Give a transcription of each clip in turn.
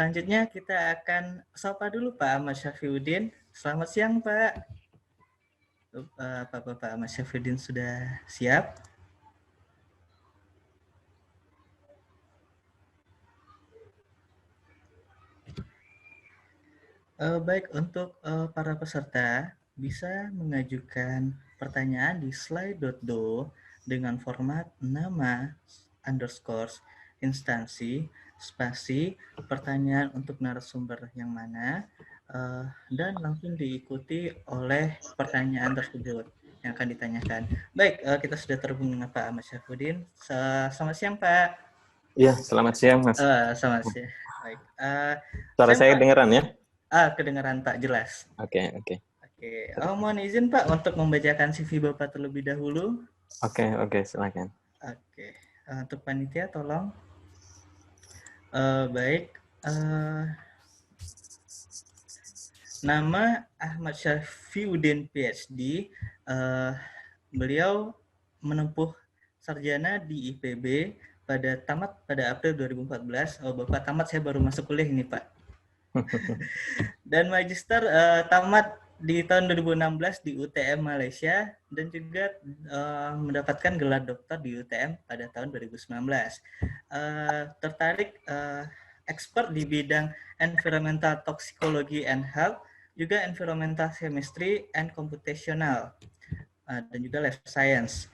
selanjutnya kita akan sapa dulu Pak Ahmad Syafriuddin. Selamat siang Pak. Apa Pak Ahmad Syafriuddin sudah siap? Baik, untuk para peserta bisa mengajukan pertanyaan di slide.do dengan format nama underscore instansi spasi pertanyaan untuk narasumber yang mana dan langsung diikuti oleh pertanyaan tersebut yang akan ditanyakan. Baik, kita sudah terhubung dengan Pak Ahmad Syafriuddin. Selamat siang Pak. Iya, selamat siang Mas. Selamat siang. Baik. Suara saya kedengeran ya? Kedengaran Pak, jelas. Oke. Oke, mohon izin Pak untuk membacakan CV Bapak terlebih dahulu. Oke, silakan. Oke, untuk panitia tolong. Baik, nama Ahmad Syafriuddin PhD. Beliau menempuh sarjana di IPB tamat pada April 2014. Bapak tamat, saya baru masuk kuliah ini Pak. Dan magister tamat di tahun 2016 di UTM Malaysia dan juga mendapatkan gelar doktor di UTM pada tahun 2019. Tertarik expert di bidang environmental toxicology and health, juga environmental chemistry and computational dan juga life science.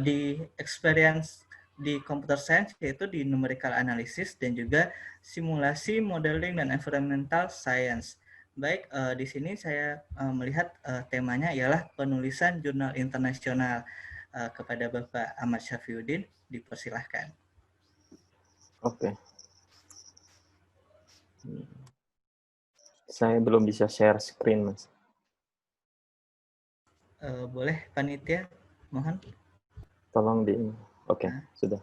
Di experience di computer science yaitu di numerical analysis dan juga simulasi, modeling dan environmental science. Baik, di sini saya melihat temanya ialah penulisan jurnal internasional. Kepada Bapak Ahmad Syafriuddin, dipersilahkan. Oke. Saya belum bisa share screen, Mas. Boleh, panitia, mohon. Tolong di. Oke, sudah.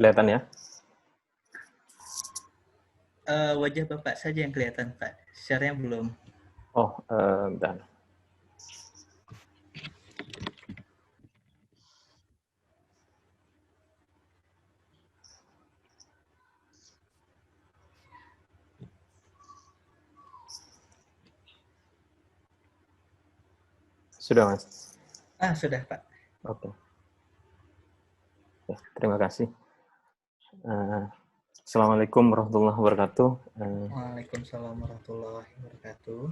Kelihatan ya? Wajah Bapak saja yang kelihatan, Pak. Share-nya belum. Oh, bentar. Sudah, Mas? Sudah, Pak. Oke. Ya, terima kasih. Assalamualaikum warahmatullahi wabarakatuh. Waalaikumsalam warahmatullahi wabarakatuh.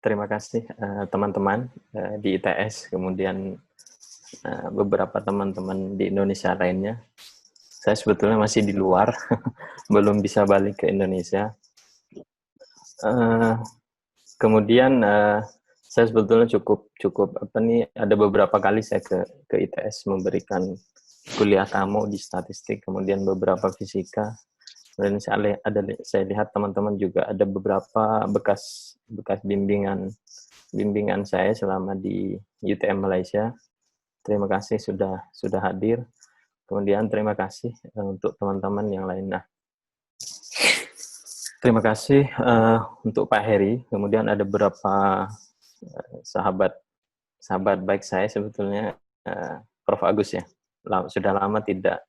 Terima kasih teman-teman di ITS, kemudian beberapa teman-teman di Indonesia lainnya. Saya sebetulnya masih di luar, belum bisa balik ke Indonesia. Kemudian saya sebetulnya cukup ada beberapa kali saya ke ITS memberikan kuliah tamu di statistik, kemudian beberapa fisika. Dan saya lihat teman-teman juga ada beberapa bekas bimbingan saya selama di UTM Malaysia. Terima kasih sudah hadir. Kemudian terima kasih untuk teman-teman yang lain. Nah, terima kasih untuk Pak Heri. Kemudian ada beberapa sahabat baik saya sebetulnya, Prof Agus ya. Sudah lama tidak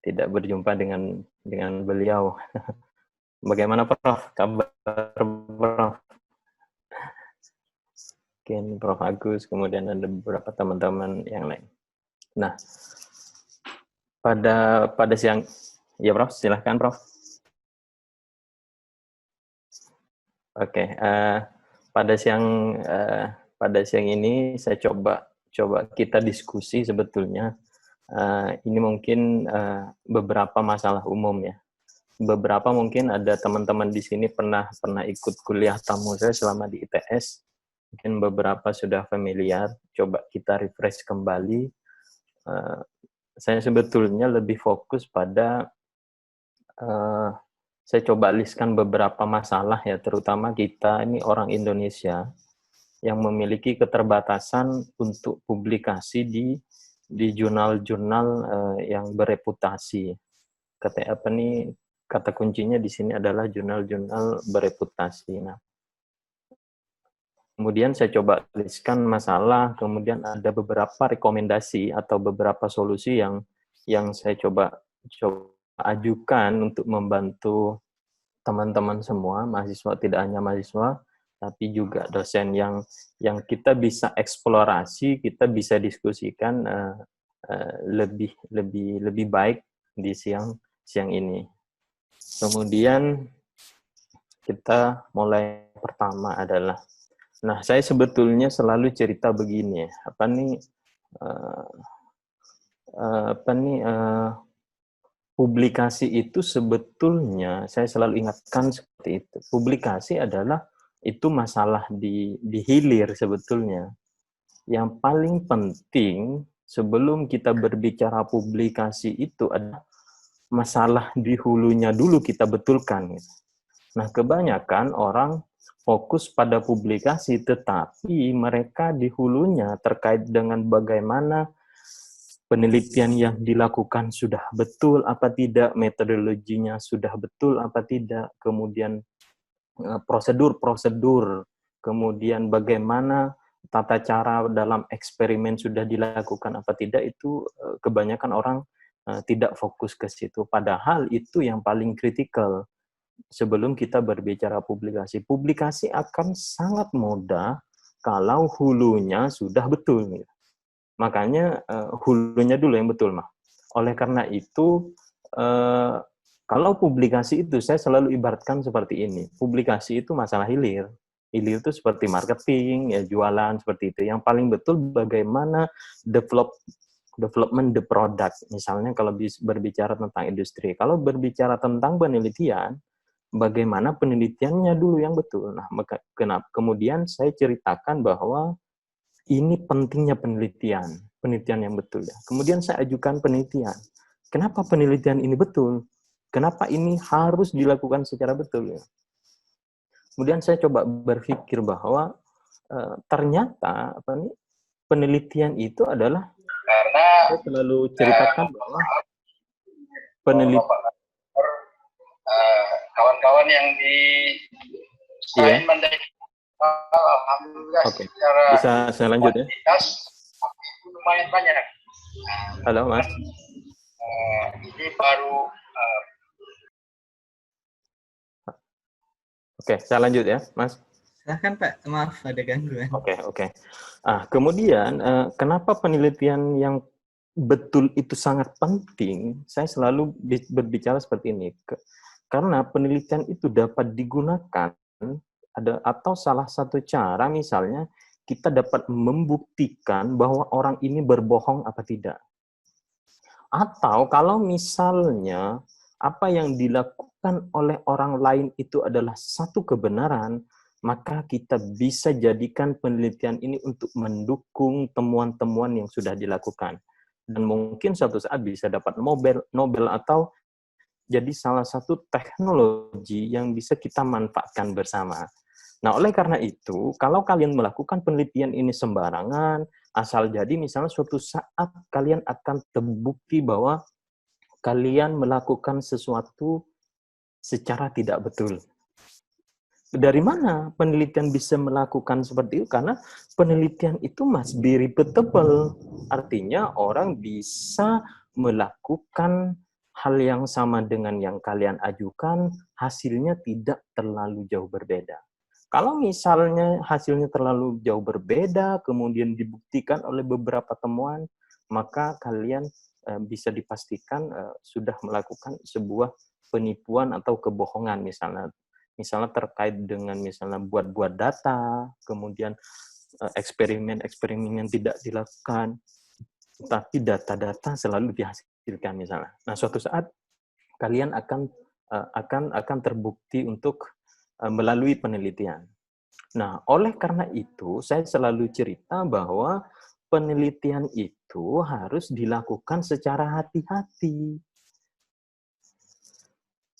berjumpa dengan beliau. Bagaimana Prof? Kabar Prof? Mungkin Prof Agus, kemudian ada beberapa teman-teman yang lain. Nah, pada siang, ya Prof, silahkan Prof. Oke, pada siang ini saya coba kita diskusi sebetulnya. Ini mungkin beberapa masalah umum ya. Beberapa mungkin ada teman-teman di sini pernah ikut kuliah tamu saya selama di ITS. Mungkin beberapa sudah familiar. Coba kita refresh kembali. Saya sebetulnya lebih fokus pada saya coba listkan beberapa masalah ya, terutama kita ini orang Indonesia yang memiliki keterbatasan untuk publikasi di jurnal-jurnal yang bereputasi. Kata kuncinya di sini adalah jurnal-jurnal bereputasi. Nah, Kemudian saya coba tuliskan masalah, kemudian ada beberapa rekomendasi atau beberapa solusi yang saya coba ajukan untuk membantu teman-teman semua, mahasiswa, tidak hanya mahasiswa, tapi juga dosen yang kita bisa eksplorasi, kita bisa diskusikan lebih baik di siang ini. Kemudian kita mulai pertama adalah, nah saya sebetulnya selalu cerita begini, publikasi itu sebetulnya saya selalu ingatkan seperti itu. Publikasi adalah itu masalah di hilir sebetulnya. Yang paling penting sebelum kita berbicara publikasi itu adalah masalah di hulunya dulu kita betulkan. Nah, kebanyakan orang fokus pada publikasi, tetapi mereka di hulunya terkait dengan bagaimana penelitian yang dilakukan sudah betul apa tidak, metodologinya sudah betul apa tidak, kemudian prosedur-prosedur, kemudian bagaimana tata cara dalam eksperimen sudah dilakukan apa tidak, itu kebanyakan orang tidak fokus ke situ. Padahal itu yang paling kritikal sebelum kita berbicara publikasi. Publikasi akan sangat mudah kalau hulunya sudah betul. Makanya hulunya dulu yang betul, mah. Oleh karena itu, kalau publikasi itu saya selalu ibaratkan seperti ini. Publikasi itu masalah hilir. Hilir itu seperti marketing, ya jualan seperti itu. Yang paling betul bagaimana development the product. Misalnya kalau berbicara tentang industri. Kalau berbicara tentang penelitian, bagaimana penelitiannya dulu yang betul. Nah, kenapa? Kemudian saya ceritakan bahwa ini pentingnya penelitian yang betul ya. Kemudian saya ajukan penelitian. Kenapa penelitian ini betul? Kenapa ini harus dilakukan secara betul ya? Kemudian saya coba berpikir bahwa ternyata penelitian itu adalah, karena saya selalu ceritakan bahwa penelitian kawan-kawan yang di iya. Alhamdulillah Oke. Bisa saya lanjut ya? Lumayan banyak. Halo Mas. Ini baru. Oke, saya lanjut ya, Mas. Silahkan Pak, maaf ada gangguan. Oke. Kemudian kenapa penelitian yang betul itu sangat penting? Saya selalu berbicara seperti ini. Karena penelitian itu dapat digunakan atau salah satu cara misalnya kita dapat membuktikan bahwa orang ini berbohong apa tidak. Atau kalau misalnya apa yang dilakukan oleh orang lain itu adalah satu kebenaran, maka kita bisa jadikan penelitian ini untuk mendukung temuan-temuan yang sudah dilakukan. Dan mungkin suatu saat bisa dapat Nobel atau jadi salah satu teknologi yang bisa kita manfaatkan bersama. Nah, oleh karena itu, kalau kalian melakukan penelitian ini sembarangan, asal jadi misalnya suatu saat kalian akan terbukti bahwa kalian melakukan sesuatu secara tidak betul. Dari mana penelitian bisa melakukan seperti itu? Karena penelitian itu must be repeatable. Artinya orang bisa melakukan hal yang sama dengan yang kalian ajukan, hasilnya tidak terlalu jauh berbeda. Kalau misalnya hasilnya terlalu jauh berbeda, kemudian dibuktikan oleh beberapa temuan, maka kalian bisa dipastikan sudah melakukan sebuah penipuan atau kebohongan misalnya terkait dengan misalnya buat data, kemudian eksperimen yang tidak dilakukan, tapi data-data selalu dihasilkan misalnya. Nah, suatu saat kalian akan terbukti untuk melalui penelitian. Nah, oleh karena itu, saya selalu cerita bahwa penelitian itu harus dilakukan secara hati-hati.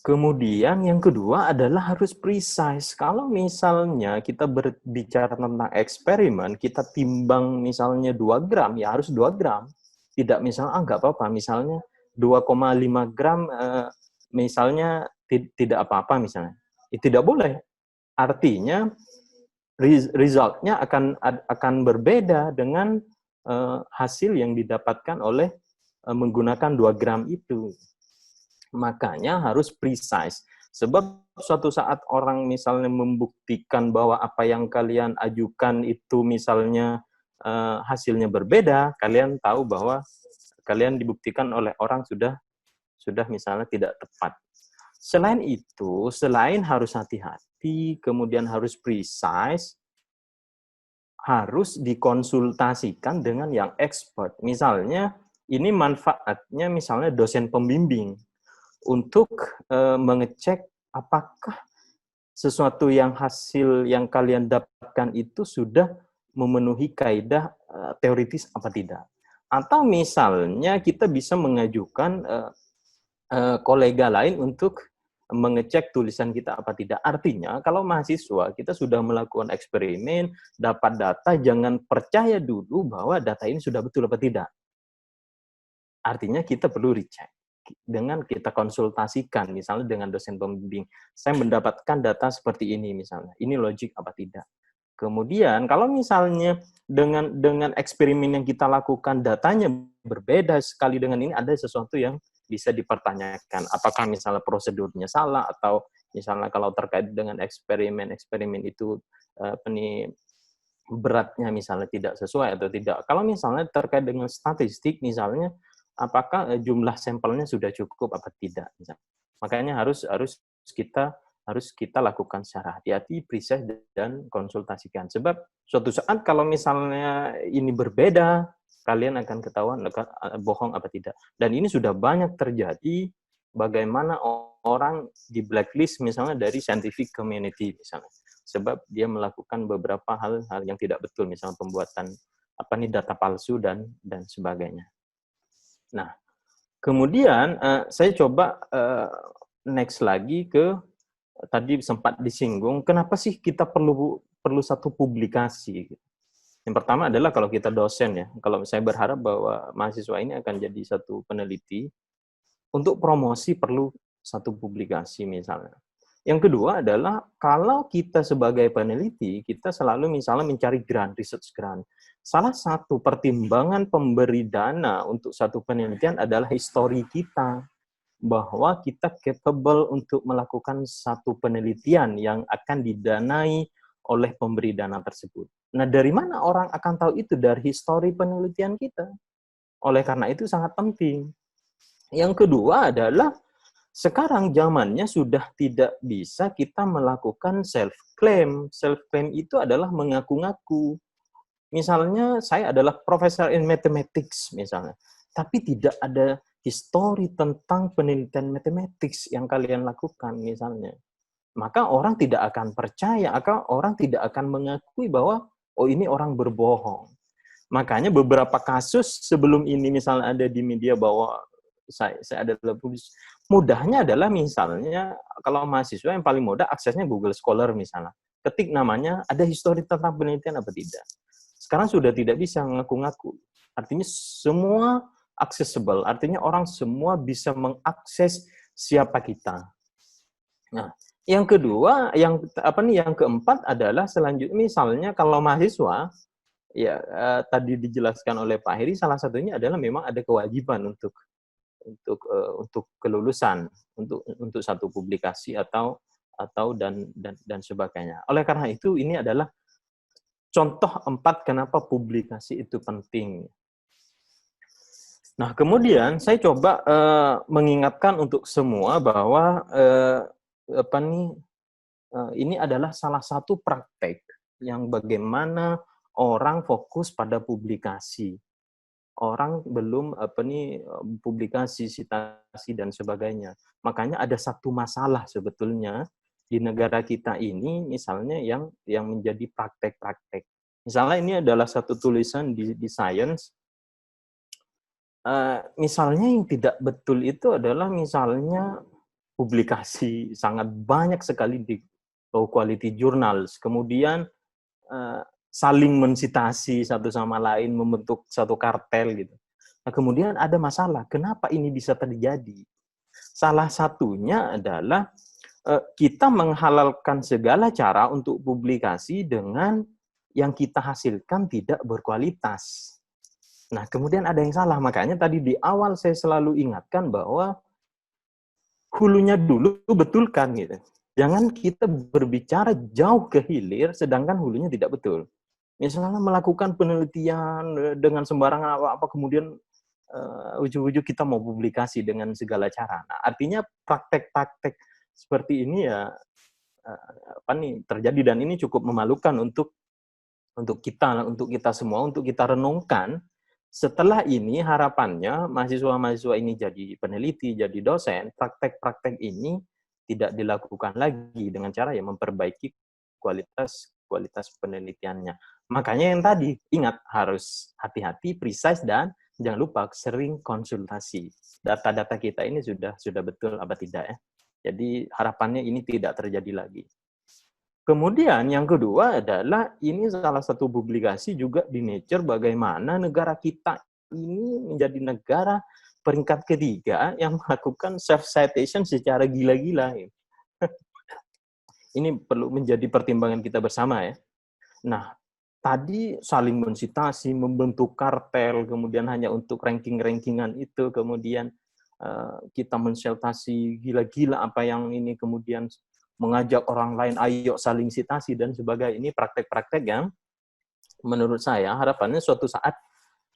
Kemudian yang kedua adalah harus precise. Kalau misalnya kita berbicara tentang eksperimen, kita timbang misalnya 2 gram, ya harus 2 gram. Tidak misalnya, nggak apa-apa, misalnya 2,5 gram, misalnya tidak apa-apa misalnya. Tidak boleh. Artinya resultnya akan berbeda dengan hasil yang didapatkan oleh menggunakan 2 gram itu. Makanya harus precise. Sebab suatu saat orang misalnya membuktikan bahwa apa yang kalian ajukan itu misalnya hasilnya berbeda, kalian tahu bahwa kalian dibuktikan oleh orang sudah misalnya tidak tepat. Selain itu, selain harus hati-hati, kemudian harus precise, harus dikonsultasikan dengan yang expert. Misalnya, ini manfaatnya misalnya dosen pembimbing untuk mengecek apakah sesuatu yang hasil yang kalian dapatkan itu sudah memenuhi kaidah teoritis apa tidak. Atau misalnya kita bisa mengajukan kolega lain untuk mengecek tulisan kita apa tidak. Artinya, kalau mahasiswa kita sudah melakukan eksperimen, dapat data, jangan percaya dulu bahwa data ini sudah betul apa tidak. Artinya kita perlu recheck dengan kita konsultasikan, misalnya dengan dosen pembimbing. Saya mendapatkan data seperti ini misalnya. Ini logik apa tidak. Kemudian kalau misalnya dengan eksperimen yang kita lakukan datanya berbeda sekali dengan ini, ada sesuatu yang bisa dipertanyakan. Apakah misalnya prosedurnya salah, atau misalnya kalau terkait dengan eksperimen itu beratnya misalnya tidak sesuai atau tidak. Kalau misalnya terkait dengan statistik misalnya, apakah jumlah sampelnya sudah cukup apa tidak. Misalnya. Makanya harus kita lakukan secara hati-hati, precise, dan konsultasikan. Sebab suatu saat kalau misalnya ini berbeda, kalian akan ketahuan bohong apa tidak. Dan ini sudah banyak terjadi, bagaimana orang di blacklist misalnya dari scientific community misalnya. Sebab dia melakukan beberapa hal-hal yang tidak betul, misalnya pembuatan data palsu dan sebagainya. Nah, kemudian saya coba next lagi ke tadi sempat disinggung, kenapa sih kita perlu satu publikasi? Yang pertama adalah kalau kita dosen ya, kalau saya berharap bahwa mahasiswa ini akan jadi satu peneliti, untuk promosi perlu satu publikasi misalnya. Yang kedua adalah kalau kita sebagai peneliti, kita selalu misalnya mencari grant, research grant. Salah satu pertimbangan pemberi dana untuk satu penelitian adalah histori kita, bahwa kita capable untuk melakukan satu penelitian yang akan didanai oleh pemberi dana tersebut. Nah, dari mana orang akan tahu itu? Dari histori penelitian kita. Oleh karena itu sangat penting. Yang kedua adalah sekarang zamannya sudah tidak bisa kita melakukan self-claim. Self-claim itu adalah mengaku-ngaku. Misalnya, saya adalah profesor in mathematics, misalnya. Tapi tidak ada histori tentang penelitian mathematics yang kalian lakukan, misalnya. Maka orang tidak akan percaya, orang tidak akan mengakui bahwa, oh ini orang berbohong. Makanya beberapa kasus sebelum ini misalnya ada di media bahwa saya adalah publis. Mudahnya adalah misalnya kalau mahasiswa yang paling mudah aksesnya Google Scholar misalnya. Ketik namanya, ada histori tentang penelitian apa tidak. Sekarang sudah tidak bisa ngaku-ngaku. Artinya semua accessible. Artinya orang semua bisa mengakses siapa kita. Nah, yang kedua, yang keempat adalah selanjutnya misalnya kalau mahasiswa ya tadi dijelaskan oleh Pak Heri, salah satunya adalah memang ada kewajiban untuk kelulusan, untuk satu publikasi atau dan sebagainya. Oleh karena itu ini adalah contoh 4 kenapa publikasi itu penting. Nah, kemudian saya coba mengingatkan untuk semua bahwa ini adalah salah satu praktek yang bagaimana orang fokus pada publikasi. Orang belum publikasi, sitasi dan sebagainya. Makanya ada satu masalah sebetulnya di negara kita ini, misalnya yang menjadi praktek-praktek. Misalnya ini adalah satu tulisan di Science. Misalnya yang tidak betul itu adalah misalnya publikasi sangat banyak sekali di low quality journals. Kemudian saling mensitasi satu sama lain, membentuk satu kartel gitu. Nah, kemudian ada masalah, kenapa ini bisa terjadi? Salah satunya adalah kita menghalalkan segala cara untuk publikasi dengan yang kita hasilkan tidak berkualitas. Nah, kemudian ada yang salah. Makanya tadi di awal saya selalu ingatkan bahwa hulunya dulu betulkan gitu. Jangan kita berbicara jauh ke hilir sedangkan hulunya tidak betul. Misalnya melakukan penelitian dengan sembarangan apa-apa kemudian ujung-ujung kita mau publikasi dengan segala cara. Nah, artinya praktek-praktek seperti ini ya terjadi dan ini cukup memalukan untuk kita semua, untuk kita renungkan. Setelah ini harapannya mahasiswa-mahasiswa ini jadi peneliti, jadi dosen, praktek-praktek ini tidak dilakukan lagi dengan cara yang memperbaiki kualitas penelitiannya. Makanya yang tadi, ingat harus hati-hati, precise, dan jangan lupa sering konsultasi. Data-data kita ini sudah betul apa tidak ya. Jadi harapannya ini tidak terjadi lagi. Kemudian yang kedua adalah ini salah satu publikasi juga di Nature bagaimana negara kita ini menjadi negara peringkat ketiga yang melakukan self-citation secara gila-gila. Ini perlu menjadi pertimbangan kita bersama ya. Nah, tadi saling mensitasi, membentuk kartel, kemudian hanya untuk ranking-rankingan itu, kemudian kita menseltasi gila-gila apa yang ini, kemudian mengajak orang lain, ayo saling sitasi, dan sebagainya. Ini praktek-praktek yang menurut saya harapannya suatu saat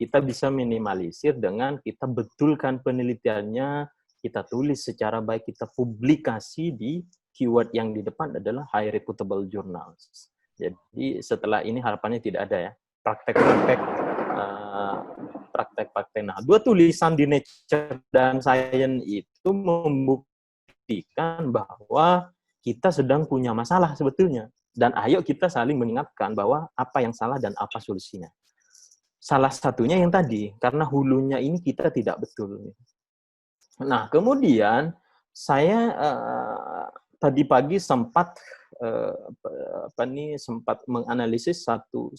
kita bisa minimalisir dengan kita betulkan penelitiannya, kita tulis secara baik, kita publikasi di keyword yang di depan adalah high reputable journals. Jadi setelah ini harapannya tidak ada ya praktek-praktek. Nah, 2 tulisan di Nature dan Science itu membuktikan bahwa kita sedang punya masalah sebetulnya. Dan ayo kita saling mengingatkan bahwa apa yang salah dan apa solusinya. Salah satunya yang tadi, karena hulunya ini kita tidak betul. Nah, kemudian saya tadi pagi sempat menganalisis satu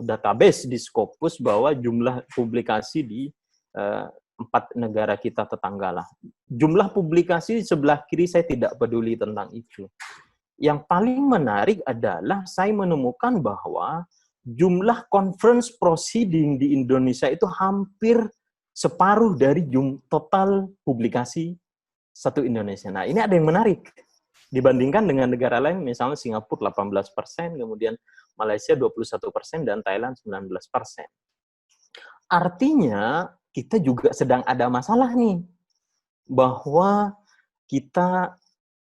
database di Scopus bahwa jumlah publikasi di 4 negara kita tetangga lah. Jumlah publikasi sebelah kiri saya tidak peduli tentang itu. Yang paling menarik adalah saya menemukan bahwa jumlah conference proceeding di Indonesia itu hampir separuh dari total publikasi satu Indonesia. Nah, ini ada yang menarik. Dibandingkan dengan negara lain, misalnya Singapura 18%, kemudian Malaysia 21%, dan Thailand 19%. Artinya, kita juga sedang ada masalah nih, bahwa kita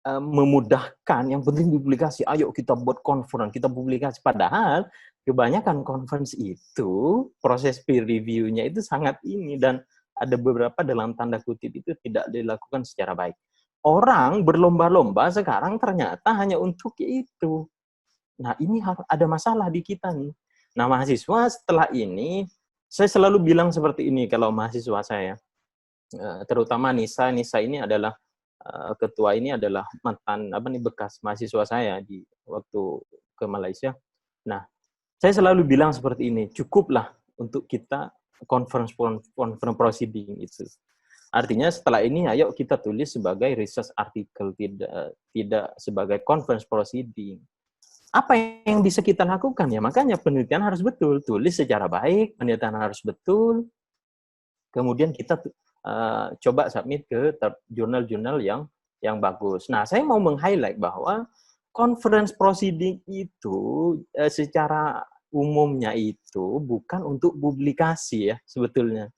memudahkan, yang penting publikasi, ayo kita buat conference, kita publikasi. Padahal, kebanyakan conference itu, proses peer review-nya itu sangat ini, dan ada beberapa dalam tanda kutip itu tidak dilakukan secara baik. Orang berlomba-lomba sekarang ternyata hanya untuk itu. Nah, ini ada masalah di kita nih. Nah, mahasiswa setelah ini, saya selalu bilang seperti ini kalau mahasiswa saya, terutama Nisa ini adalah ketua ini adalah mantan bekas mahasiswa saya di waktu ke Malaysia. Nah, saya selalu bilang seperti ini, cukuplah untuk kita conference proceeding itu. Artinya setelah ini ayo kita tulis sebagai research article, tidak sebagai conference proceeding. Apa yang bisa kita lakukan ya? Makanya penelitian harus betul, tulis secara baik, penelitian harus betul. Kemudian kita coba submit ke jurnal-jurnal yang bagus. Nah, saya mau meng-highlight bahwa conference proceeding itu secara umumnya itu bukan untuk publikasi ya sebetulnya.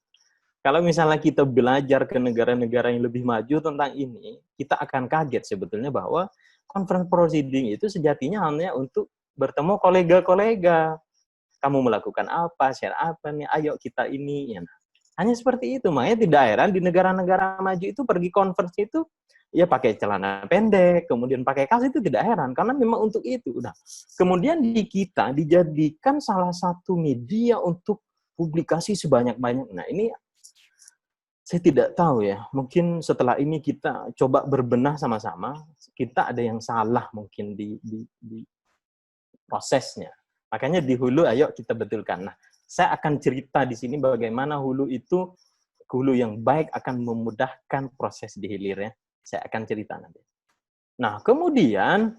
Kalau misalnya kita belajar ke negara-negara yang lebih maju tentang ini, kita akan kaget sebetulnya bahwa conference proceeding itu sejatinya hanya untuk bertemu kolega-kolega. Kamu melakukan apa, share apa nih, ayo kita ini. Ya. Hanya seperti itu. Makanya tidak heran di negara-negara maju itu pergi conference itu ya pakai celana pendek, kemudian pakai kaos, itu tidak heran. Karena memang untuk itu. Nah, kemudian di kita dijadikan salah satu media untuk publikasi sebanyak-banyak. Nah, ini saya tidak tahu ya, mungkin setelah ini kita coba berbenah sama-sama, kita ada yang salah mungkin di prosesnya. Makanya di hulu ayo kita betulkan. Nah, saya akan cerita di sini bagaimana hulu yang baik akan memudahkan proses di hilirnya. Saya akan cerita nanti. Nah, kemudian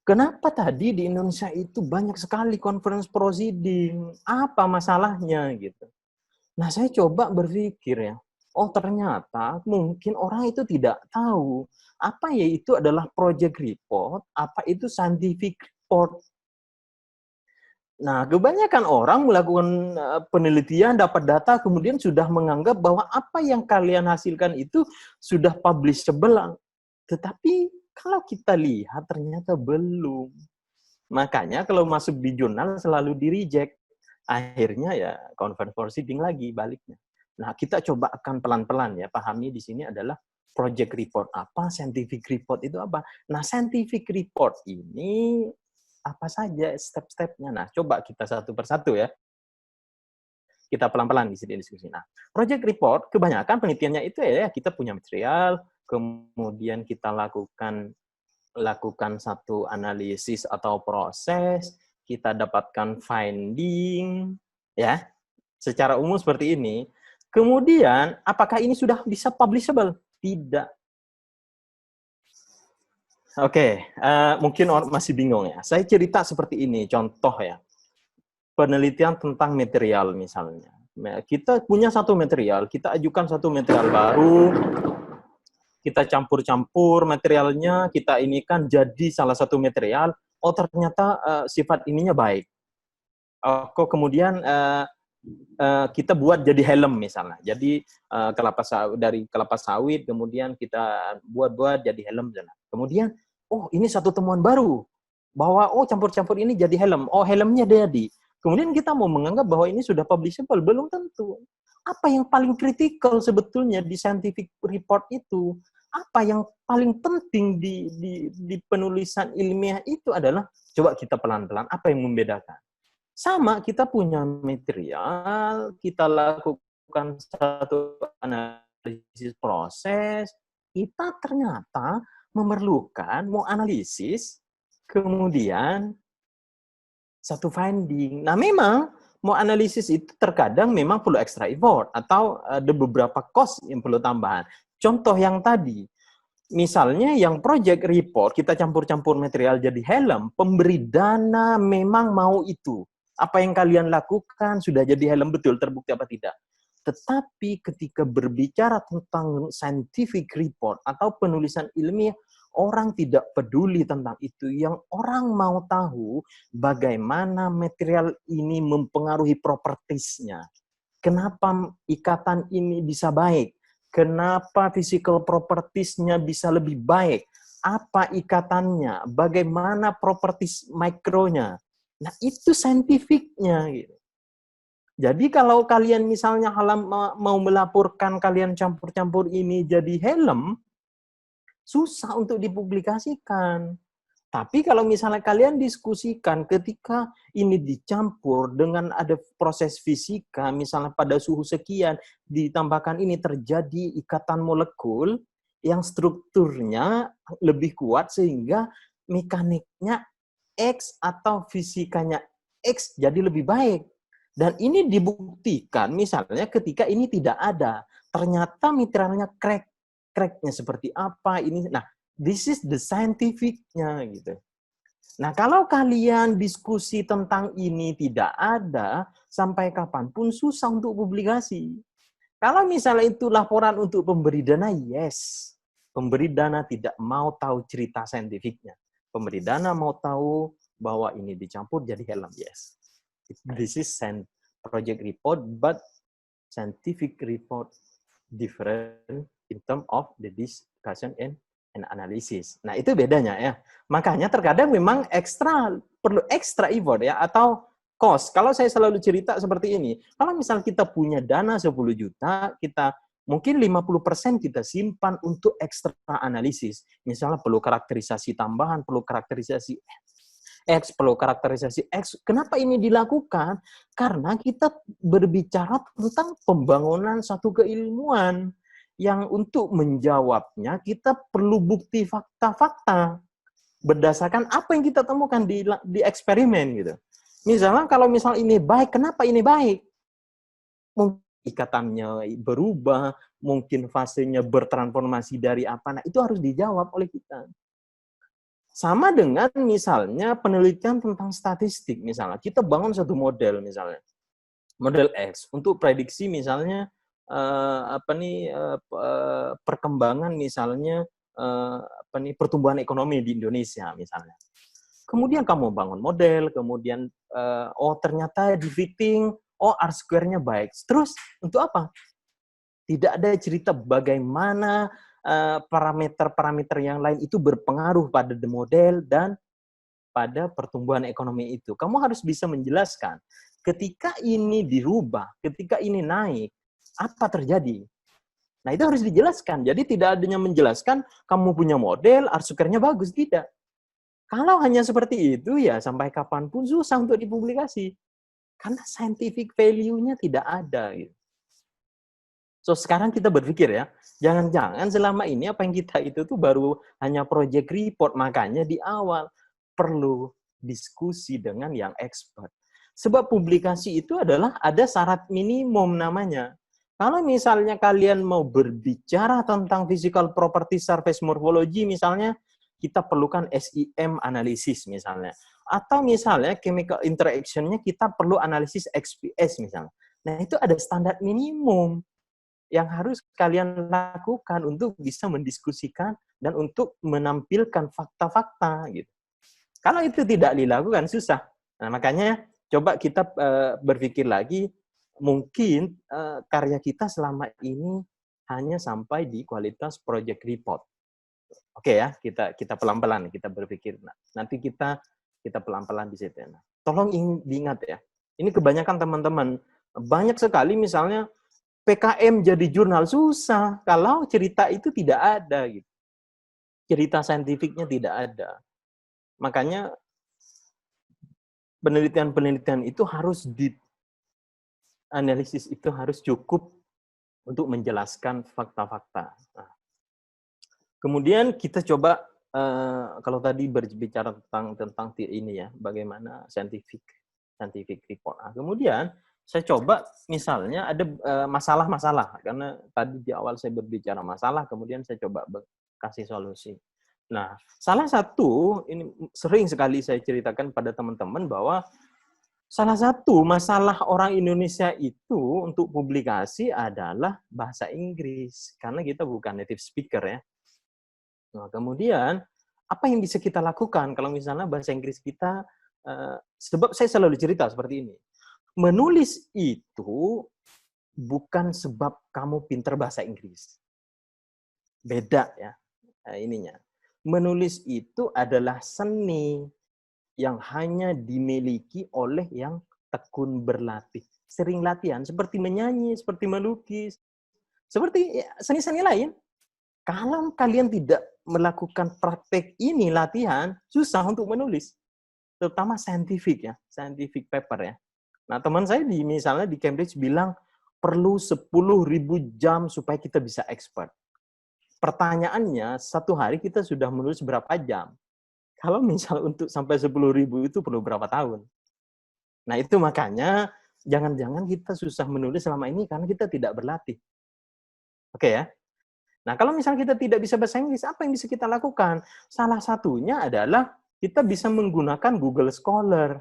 kenapa tadi di Indonesia itu banyak sekali conference proceeding? Apa masalahnya gitu? Nah, saya coba berpikir ya, oh ternyata mungkin orang itu tidak tahu apa yaitu adalah project report, apa itu scientific report. Nah, kebanyakan orang melakukan penelitian, dapat data, kemudian sudah menganggap bahwa apa yang kalian hasilkan itu sudah publishable. Tetapi kalau kita lihat ternyata belum. Makanya kalau masuk di jurnal selalu di-reject. Akhirnya ya conference proceeding lagi baliknya. Nah, kita coba akan pelan-pelan ya, pahami di sini adalah project report apa, scientific report itu apa. Nah, scientific report ini apa saja step-stepnya. Nah, coba kita satu persatu ya. Kita pelan-pelan di sini diskusi. Nah, project report kebanyakan penelitiannya itu ya kita punya material, kemudian kita lakukan satu analisis atau proses, kita dapatkan finding, ya, secara umum seperti ini. Kemudian, apakah ini sudah bisa publishable? Tidak. Oke, mungkin orang masih bingung ya. Saya cerita seperti ini, contoh ya. Penelitian tentang material misalnya. Kita punya satu material, kita ajukan satu material baru, kita campur-campur materialnya, kita ini kan jadi salah satu material, oh ternyata sifat ininya baik. Kok kemudian kita buat jadi helm misalnya. Jadi dari kelapa sawit kemudian kita buat jadi helm. Kemudian, oh ini satu temuan baru bahwa oh campur-campur ini jadi helm. Oh helmnya jadi. Kemudian kita mau menganggap bahwa ini sudah publishable, belum tentu. Apa yang paling kritikal sebetulnya di scientific report itu? Apa yang paling penting di penulisan ilmiah itu adalah coba kita pelan-pelan apa yang membedakan. Sama, kita punya material, kita lakukan satu analisis proses, kita ternyata memerlukan mau analisis, kemudian satu finding. Nah, memang mau analisis itu terkadang memang perlu extra effort atau ada beberapa cost yang perlu tambahan. Contoh yang tadi, misalnya yang project report, kita campur-campur material jadi helm, pemberi dana memang mau itu. Apa yang kalian lakukan sudah jadi helm betul, terbukti apa tidak. Tetapi ketika berbicara tentang scientific report atau penulisan ilmiah, orang tidak peduli tentang itu. Yang orang mau tahu bagaimana material ini mempengaruhi propertiesnya. Kenapa ikatan ini bisa baik? Kenapa physical propertiesnya bisa lebih baik? Apa ikatannya? Bagaimana properties mikronya? Nah, itu scientificnya. Gitu. Jadi kalau kalian misalnya mau melaporkan kalian campur-campur ini jadi helm, susah untuk dipublikasikan. Tapi kalau misalnya kalian diskusikan ketika ini dicampur dengan ada proses fisika, misalnya pada suhu sekian, ditambahkan ini terjadi ikatan molekul yang strukturnya lebih kuat sehingga mekaniknya X atau fisikanya X jadi lebih baik. Dan ini dibuktikan misalnya ketika ini tidak ada. Ternyata materialnya crack. Cracknya seperti apa ini. Nah, this is the scientific-nya gitu. Nah, kalau kalian diskusi tentang ini tidak ada, sampai kapanpun susah untuk publikasi. Kalau misalnya itu laporan untuk pemberi dana, yes. Pemberi dana tidak mau tahu cerita saintifiknya. Pemberi dana mau tahu bahwa ini dicampur jadi helm, yes. This is project report, but scientific report different in terms of the discussion and analysis. Nah, itu bedanya ya. Makanya terkadang memang perlu extra effort ya, atau cost. Kalau saya selalu cerita seperti ini, kalau misal kita punya dana 10 juta, kita mungkin 50% kita simpan untuk ekstra analisis. Misalnya perlu karakterisasi tambahan, perlu karakterisasi X, perlu karakterisasi X. Kenapa ini dilakukan? Karena kita berbicara tentang pembangunan satu keilmuan yang untuk menjawabnya kita perlu bukti fakta-fakta berdasarkan apa yang kita temukan di eksperimen gitu. Misalnya kalau misal ini baik, kenapa ini baik? Mungkin ikatannya berubah, mungkin fasenya bertransformasi dari apa. Nah, itu harus dijawab oleh kita. Sama dengan misalnya penelitian tentang statistik misalnya. Kita bangun satu model misalnya. Model X untuk prediksi misalnya perkembangan misalnya pertumbuhan ekonomi di Indonesia misalnya. Kemudian kamu bangun model, kemudian ternyata di fitting, R-square-nya baik. Terus untuk apa? Tidak ada cerita bagaimana parameter-parameter yang lain itu berpengaruh pada the model dan pada pertumbuhan ekonomi itu. Kamu harus bisa menjelaskan ketika ini dirubah, ketika ini naik, apa terjadi? Nah, itu harus dijelaskan. Jadi tidak adanya menjelaskan kamu punya model, R-square-nya bagus, tidak. Kalau hanya seperti itu, ya sampai kapanpun susah untuk dipublikasi. Karena scientific value-nya tidak ada. Gitu. So, sekarang kita berpikir ya, jangan-jangan selama ini apa yang kita itu tuh baru hanya project report, makanya di awal perlu diskusi dengan yang expert. Sebab publikasi itu adalah ada syarat minimum namanya. Kalau misalnya kalian mau berbicara tentang physical property surface morphology misalnya, kita perlukan SEM analisis misalnya. Atau misalnya chemical interaction-nya kita perlu analisis XPS misalnya. Nah, itu ada standar minimum yang harus kalian lakukan untuk bisa mendiskusikan dan untuk menampilkan fakta-fakta gitu. Kalau itu tidak dilakukan susah. Nah, makanya coba kita berpikir lagi, mungkin karya kita selama ini hanya sampai di kualitas project report. Oke ya, kita pelan-pelan kita berpikir. Nah, nanti kita pelan-pelan di situ. Nah, tolong diingat ya. Ini kebanyakan teman-teman banyak sekali misalnya PKM jadi jurnal susah kalau cerita itu tidak ada gitu. Cerita saintifiknya tidak ada. Makanya penelitian-penelitian itu harus dianalisis, itu harus cukup untuk menjelaskan fakta-fakta. Nah, kemudian kita coba kalau tadi berbicara tentang ini ya, bagaimana scientific report. Nah, kemudian saya coba misalnya ada masalah-masalah, karena tadi di awal saya berbicara masalah, kemudian saya coba kasih solusi. Nah, salah satu, ini sering sekali saya ceritakan pada teman-teman bahwa salah satu masalah orang Indonesia itu untuk publikasi adalah bahasa Inggris, karena kita bukan native speaker ya. Nah, kemudian apa yang bisa kita lakukan kalau misalnya bahasa Inggris kita, sebab saya selalu cerita seperti ini. Menulis itu bukan sebab kamu pintar bahasa Inggris. Beda ya ininya. Menulis itu adalah seni yang hanya dimiliki oleh yang tekun berlatih. Sering latihan, seperti menyanyi, seperti melukis, seperti seni-seni lain. Kalau kalian tidak melakukan praktek ini, latihan, susah untuk menulis. Terutama scientific paper ya. Nah, teman saya misalnya di Cambridge bilang perlu 10.000 jam supaya kita bisa expert. Pertanyaannya, satu hari kita sudah menulis berapa jam? Kalau misal untuk sampai 10.000 itu perlu berapa tahun? Nah, itu makanya jangan-jangan kita susah menulis selama ini karena kita tidak berlatih. Oke ya? Nah, kalau misalnya kita tidak bisa bahasa Inggris, apa yang bisa kita lakukan? Salah satunya adalah kita bisa menggunakan Google Scholar.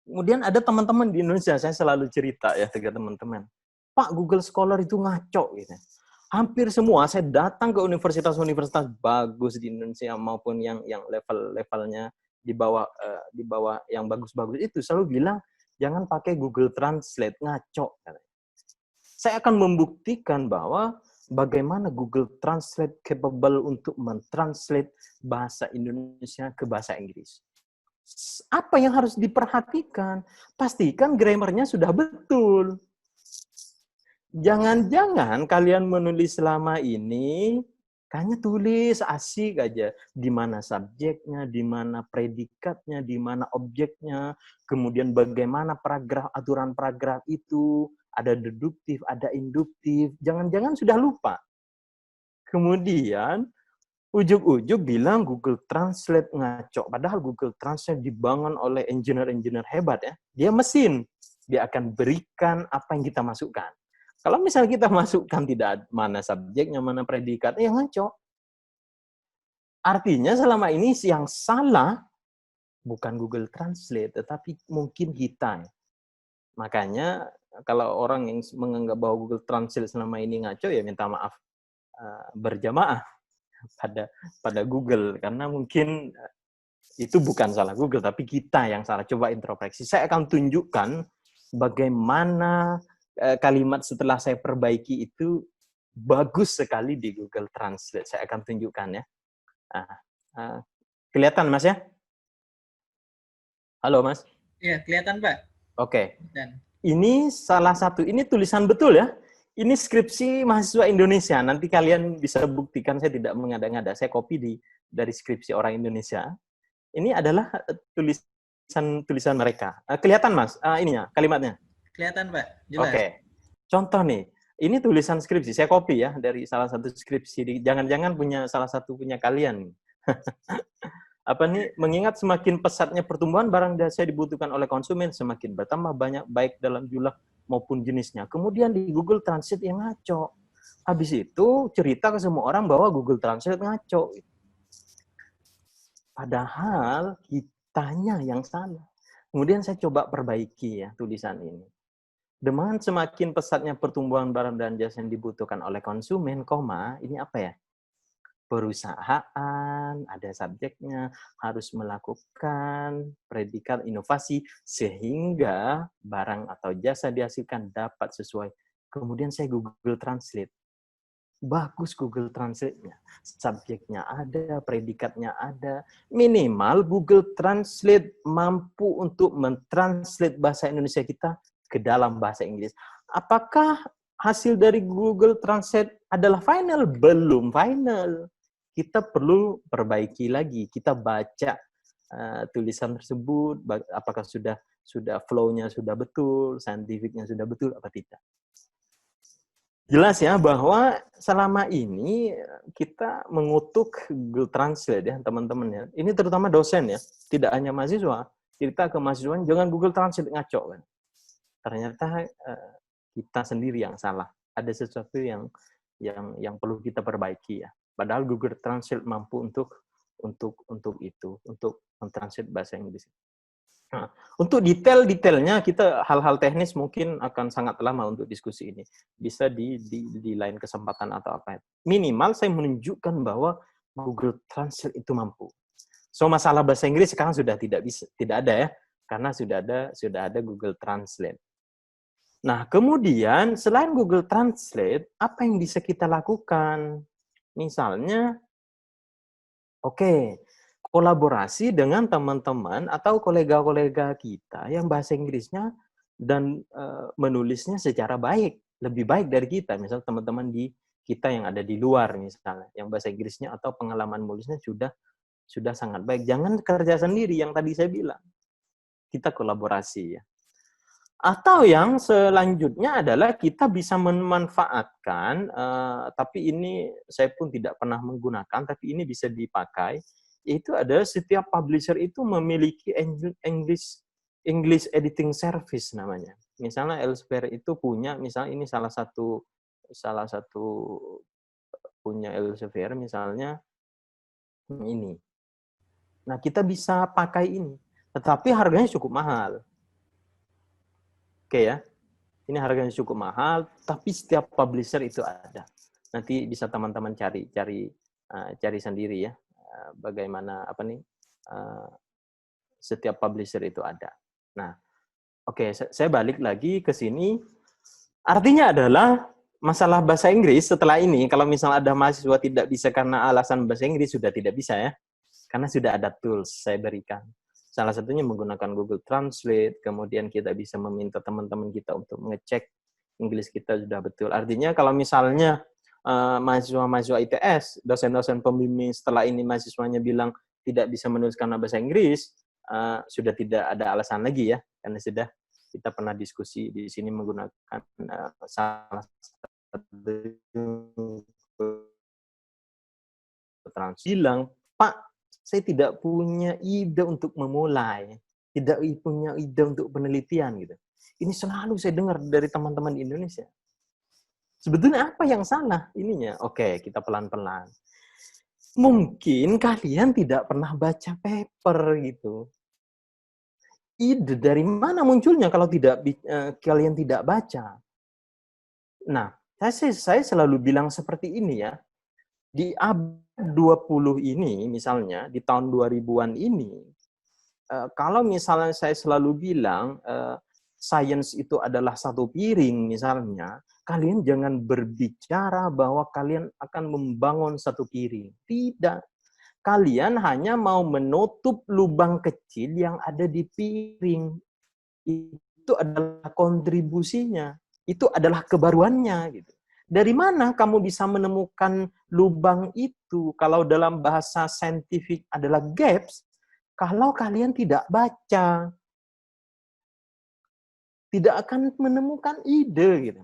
Kemudian ada teman-teman di Indonesia, saya selalu cerita ya ke teman-teman, Pak, Google Scholar itu ngaco. Gitu. Hampir semua, saya datang ke universitas-universitas bagus di Indonesia maupun yang level-levelnya di bawah yang bagus-bagus itu, selalu bilang, jangan pakai Google Translate, ngaco. Saya akan membuktikan bahwa bagaimana Google Translate capable untuk mentranslate bahasa Indonesia ke bahasa Inggris. Apa yang harus diperhatikan? Pastikan grammarnya sudah betul. Jangan-jangan kalian menulis selama ini, hanya tulis asik aja. Di mana subjeknya, di mana predikatnya, di mana objeknya, kemudian bagaimana aturan paragraf itu, ada deduktif, ada induktif. Jangan-jangan sudah lupa. Kemudian, ujug-ujug bilang Google Translate ngaco. Padahal Google Translate dibangun oleh engineer-engineer hebat ya. Dia mesin. Dia akan berikan apa yang kita masukkan. Kalau misalnya kita masukkan tidak mana subjeknya, mana predikatnya, ya ngaco. Artinya selama ini yang salah bukan Google Translate, tetapi mungkin kita. Makanya kalau orang yang menganggap bahwa Google Translate selama ini ngaco, ya minta maaf berjamaah pada Google, karena mungkin itu bukan salah Google, tapi kita yang salah. Coba introspeksi. Saya akan tunjukkan bagaimana kalimat setelah saya perbaiki itu bagus sekali di Google Translate. Saya akan tunjukkan ya. Kelihatan Mas ya? Halo Mas? Iya, kelihatan Pak. Oke. Dan Ini salah satu, ini tulisan betul ya. Ini skripsi mahasiswa Indonesia. Nanti kalian bisa buktikan saya tidak mengada-ngada. Saya copy dari skripsi orang Indonesia. Ini adalah tulisan mereka. Kelihatan Mas? Ininya, kalimatnya? Kelihatan Pak, jelas. Oke. Contoh nih, ini tulisan skripsi. Saya copy ya dari salah satu skripsi. Jangan-jangan salah satu punya kalian. Apa nih? Mengingat semakin pesatnya pertumbuhan barang jasa dibutuhkan oleh konsumen, semakin bertambah banyak baik dalam jumlah maupun jenisnya. Kemudian di Google Translate yang ngaco. Habis itu cerita ke semua orang bahwa Google Translate ngaco. Padahal kitanya yang salah. Kemudian saya coba perbaiki ya tulisan ini. Dengan semakin pesatnya pertumbuhan barang dan jasa yang dibutuhkan oleh konsumen, ini apa ya? Perusahaan, ada subjeknya, harus melakukan predikat inovasi sehingga barang atau jasa dihasilkan dapat sesuai. Kemudian saya Google Translate. Bagus Google Translate-nya. Subjeknya ada, predikatnya ada. Minimal Google Translate mampu untuk mentranslate bahasa Indonesia kita ke dalam bahasa Inggris. Apakah hasil dari Google Translate adalah final? Belum final. Kita perlu perbaiki lagi. Kita baca tulisan tersebut, apakah sudah flow-nya sudah betul, scientific-nya sudah betul, apa tidak. Jelas ya bahwa selama ini kita mengutuk Google Translate ya teman-teman ya. Ini terutama dosen ya, tidak hanya mahasiswa. Cerita ke mahasiswa, jangan Google Translate ngaco kan. Ternyata kita sendiri yang salah. Ada sesuatu yang perlu kita perbaiki ya. Padahal Google Translate mampu untuk itu, untuk mentranslate bahasa Inggris. Nah, untuk detailnya kita hal-hal teknis mungkin akan sangat lama untuk diskusi ini. Bisa di lain kesempatan atau apa. Minimal saya menunjukkan bahwa Google Translate itu mampu. So masalah bahasa Inggris sekarang sudah tidak ada ya, karena sudah ada Google Translate. Nah, kemudian selain Google Translate, apa yang bisa kita lakukan? Misalnya, kolaborasi dengan teman-teman atau kolega-kolega kita yang bahasa Inggrisnya dan menulisnya secara baik, lebih baik dari kita. Misal teman-teman kita yang ada di luar misalnya, yang bahasa Inggrisnya atau pengalaman menulisnya sudah sangat baik. Jangan kerja sendiri yang tadi saya bilang. Kita kolaborasi ya. Atau yang selanjutnya adalah kita bisa memanfaatkan, tapi ini saya pun tidak pernah menggunakan, tapi ini bisa dipakai, yaitu ada setiap publisher itu memiliki English editing service namanya. Misalnya Elsevier itu punya, misalnya ini salah satu punya Elsevier misalnya ini. Nah, kita bisa pakai ini, tetapi harganya cukup mahal. Oke ya, ini harganya cukup mahal, tapi setiap publisher itu ada. Nanti bisa teman-teman cari sendiri ya, bagaimana setiap publisher itu ada. Nah, saya balik lagi ke sini. Artinya adalah masalah bahasa Inggris setelah ini, kalau misalnya ada mahasiswa tidak bisa karena alasan bahasa Inggris, sudah tidak bisa ya, karena sudah ada tools saya berikan. Salah satunya menggunakan Google Translate, kemudian kita bisa meminta teman-teman kita untuk mengecek Inggris kita sudah betul. Artinya kalau misalnya mahasiswa-mahasiswa ITS, dosen-dosen pembimbing setelah ini mahasiswanya bilang tidak bisa menuliskan bahasa Inggris, sudah tidak ada alasan lagi ya, karena sudah kita pernah diskusi di sini menggunakan salah satu bilang, Pak, saya tidak punya ide untuk memulai, tidak punya ide untuk penelitian gitu. Ini selalu saya dengar dari teman-teman di Indonesia. Sebetulnya apa yang salah ininya? Kita pelan-pelan. Mungkin kalian tidak pernah baca paper gitu. Ide dari mana munculnya kalau kalian tidak baca? Nah, saya selalu bilang seperti ini ya. Di abad 20 ini, misalnya, di tahun 2000-an ini, kalau misalnya saya selalu bilang, sains itu adalah satu piring, misalnya, kalian jangan berbicara bahwa kalian akan membangun satu piring. Tidak. Kalian hanya mau menutup lubang kecil yang ada di piring. Itu adalah kontribusinya. Itu adalah kebaruannya. Gitu. Dari mana kamu bisa menemukan lubang itu? Kalau dalam bahasa saintifik adalah gaps, kalau kalian tidak baca, tidak akan menemukan ide. Gitu.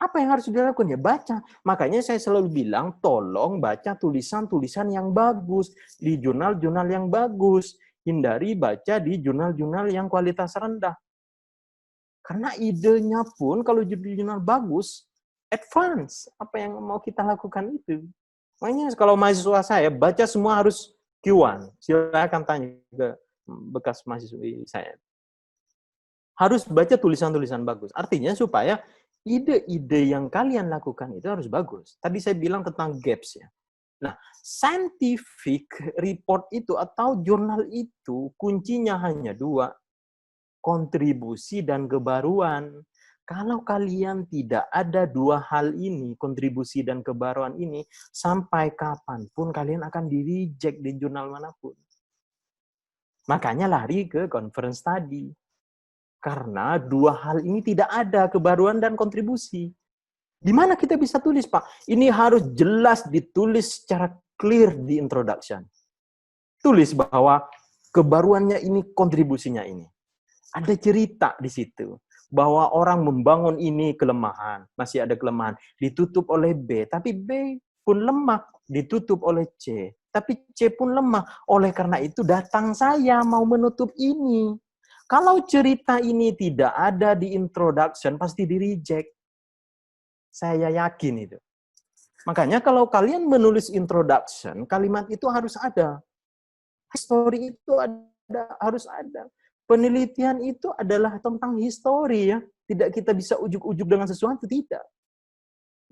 Apa yang harus dilakukan? Ya baca. Makanya saya selalu bilang, tolong baca tulisan-tulisan yang bagus, di jurnal-jurnal yang bagus. Hindari baca di jurnal-jurnal yang kualitas rendah. Karena idenya pun, kalau jurnal bagus, advance. Apa yang mau kita lakukan itu. Makanya kalau mahasiswa saya, baca semua harus Q1. Silakan tanya ke bekas mahasiswa saya. Harus baca tulisan-tulisan bagus. Artinya supaya ide-ide yang kalian lakukan itu harus bagus. Tadi saya bilang tentang gaps ya. Nah, scientific report itu atau jurnal itu kuncinya hanya dua, kontribusi dan kebaruan. Kalau kalian tidak ada dua hal ini, kontribusi dan kebaruan ini, sampai kapanpun kalian akan di-reject di jurnal manapun. Makanya lari ke conference tadi. Karena dua hal ini tidak ada, kebaruan dan kontribusi. Di mana kita bisa tulis, Pak? Ini harus jelas ditulis secara clear di introduction. Tulis bahwa kebaruannya ini, kontribusinya ini. Ada cerita di situ. Bahwa orang membangun ini kelemahan. Masih ada kelemahan. Ditutup oleh B. Tapi B pun lemah. Ditutup oleh C. Tapi C pun lemah. Oleh karena itu datang saya mau menutup ini. Kalau cerita ini tidak ada di introduction, pasti di-reject. Saya yakin itu. Makanya kalau kalian menulis introduction, kalimat itu harus ada. History itu harus ada. Penelitian itu adalah tentang history ya. Tidak kita bisa ujuk-ujuk dengan sesuatu, tidak.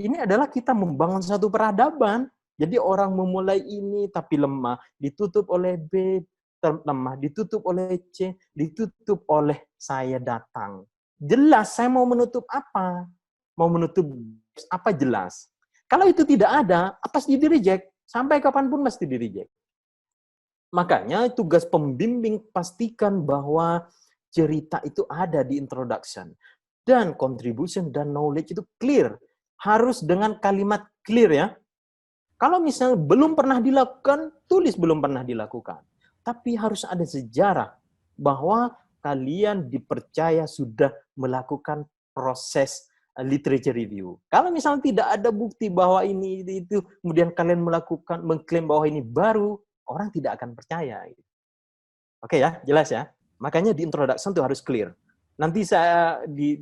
Ini adalah kita membangun satu peradaban. Jadi orang memulai ini tapi lemah, ditutup oleh B, lemah, ditutup oleh C, ditutup oleh saya datang. Jelas saya mau menutup apa? Mau menutup apa jelas? Kalau itu tidak ada, pasti di-reject. Sampai kapanpun pasti di-reject. Makanya tugas pembimbing pastikan bahwa cerita itu ada di introduction. Dan contribution dan knowledge itu clear. Harus dengan kalimat clear ya. Kalau misalnya belum pernah dilakukan, tulis belum pernah dilakukan. Tapi harus ada sejarah bahwa kalian dipercaya sudah melakukan proses literature review. Kalau misalnya tidak ada bukti bahwa ini itu, kemudian kalian mengklaim bahwa ini baru, orang tidak akan percaya. Oke ya, jelas ya. Makanya di introduction itu harus clear. Nanti saya di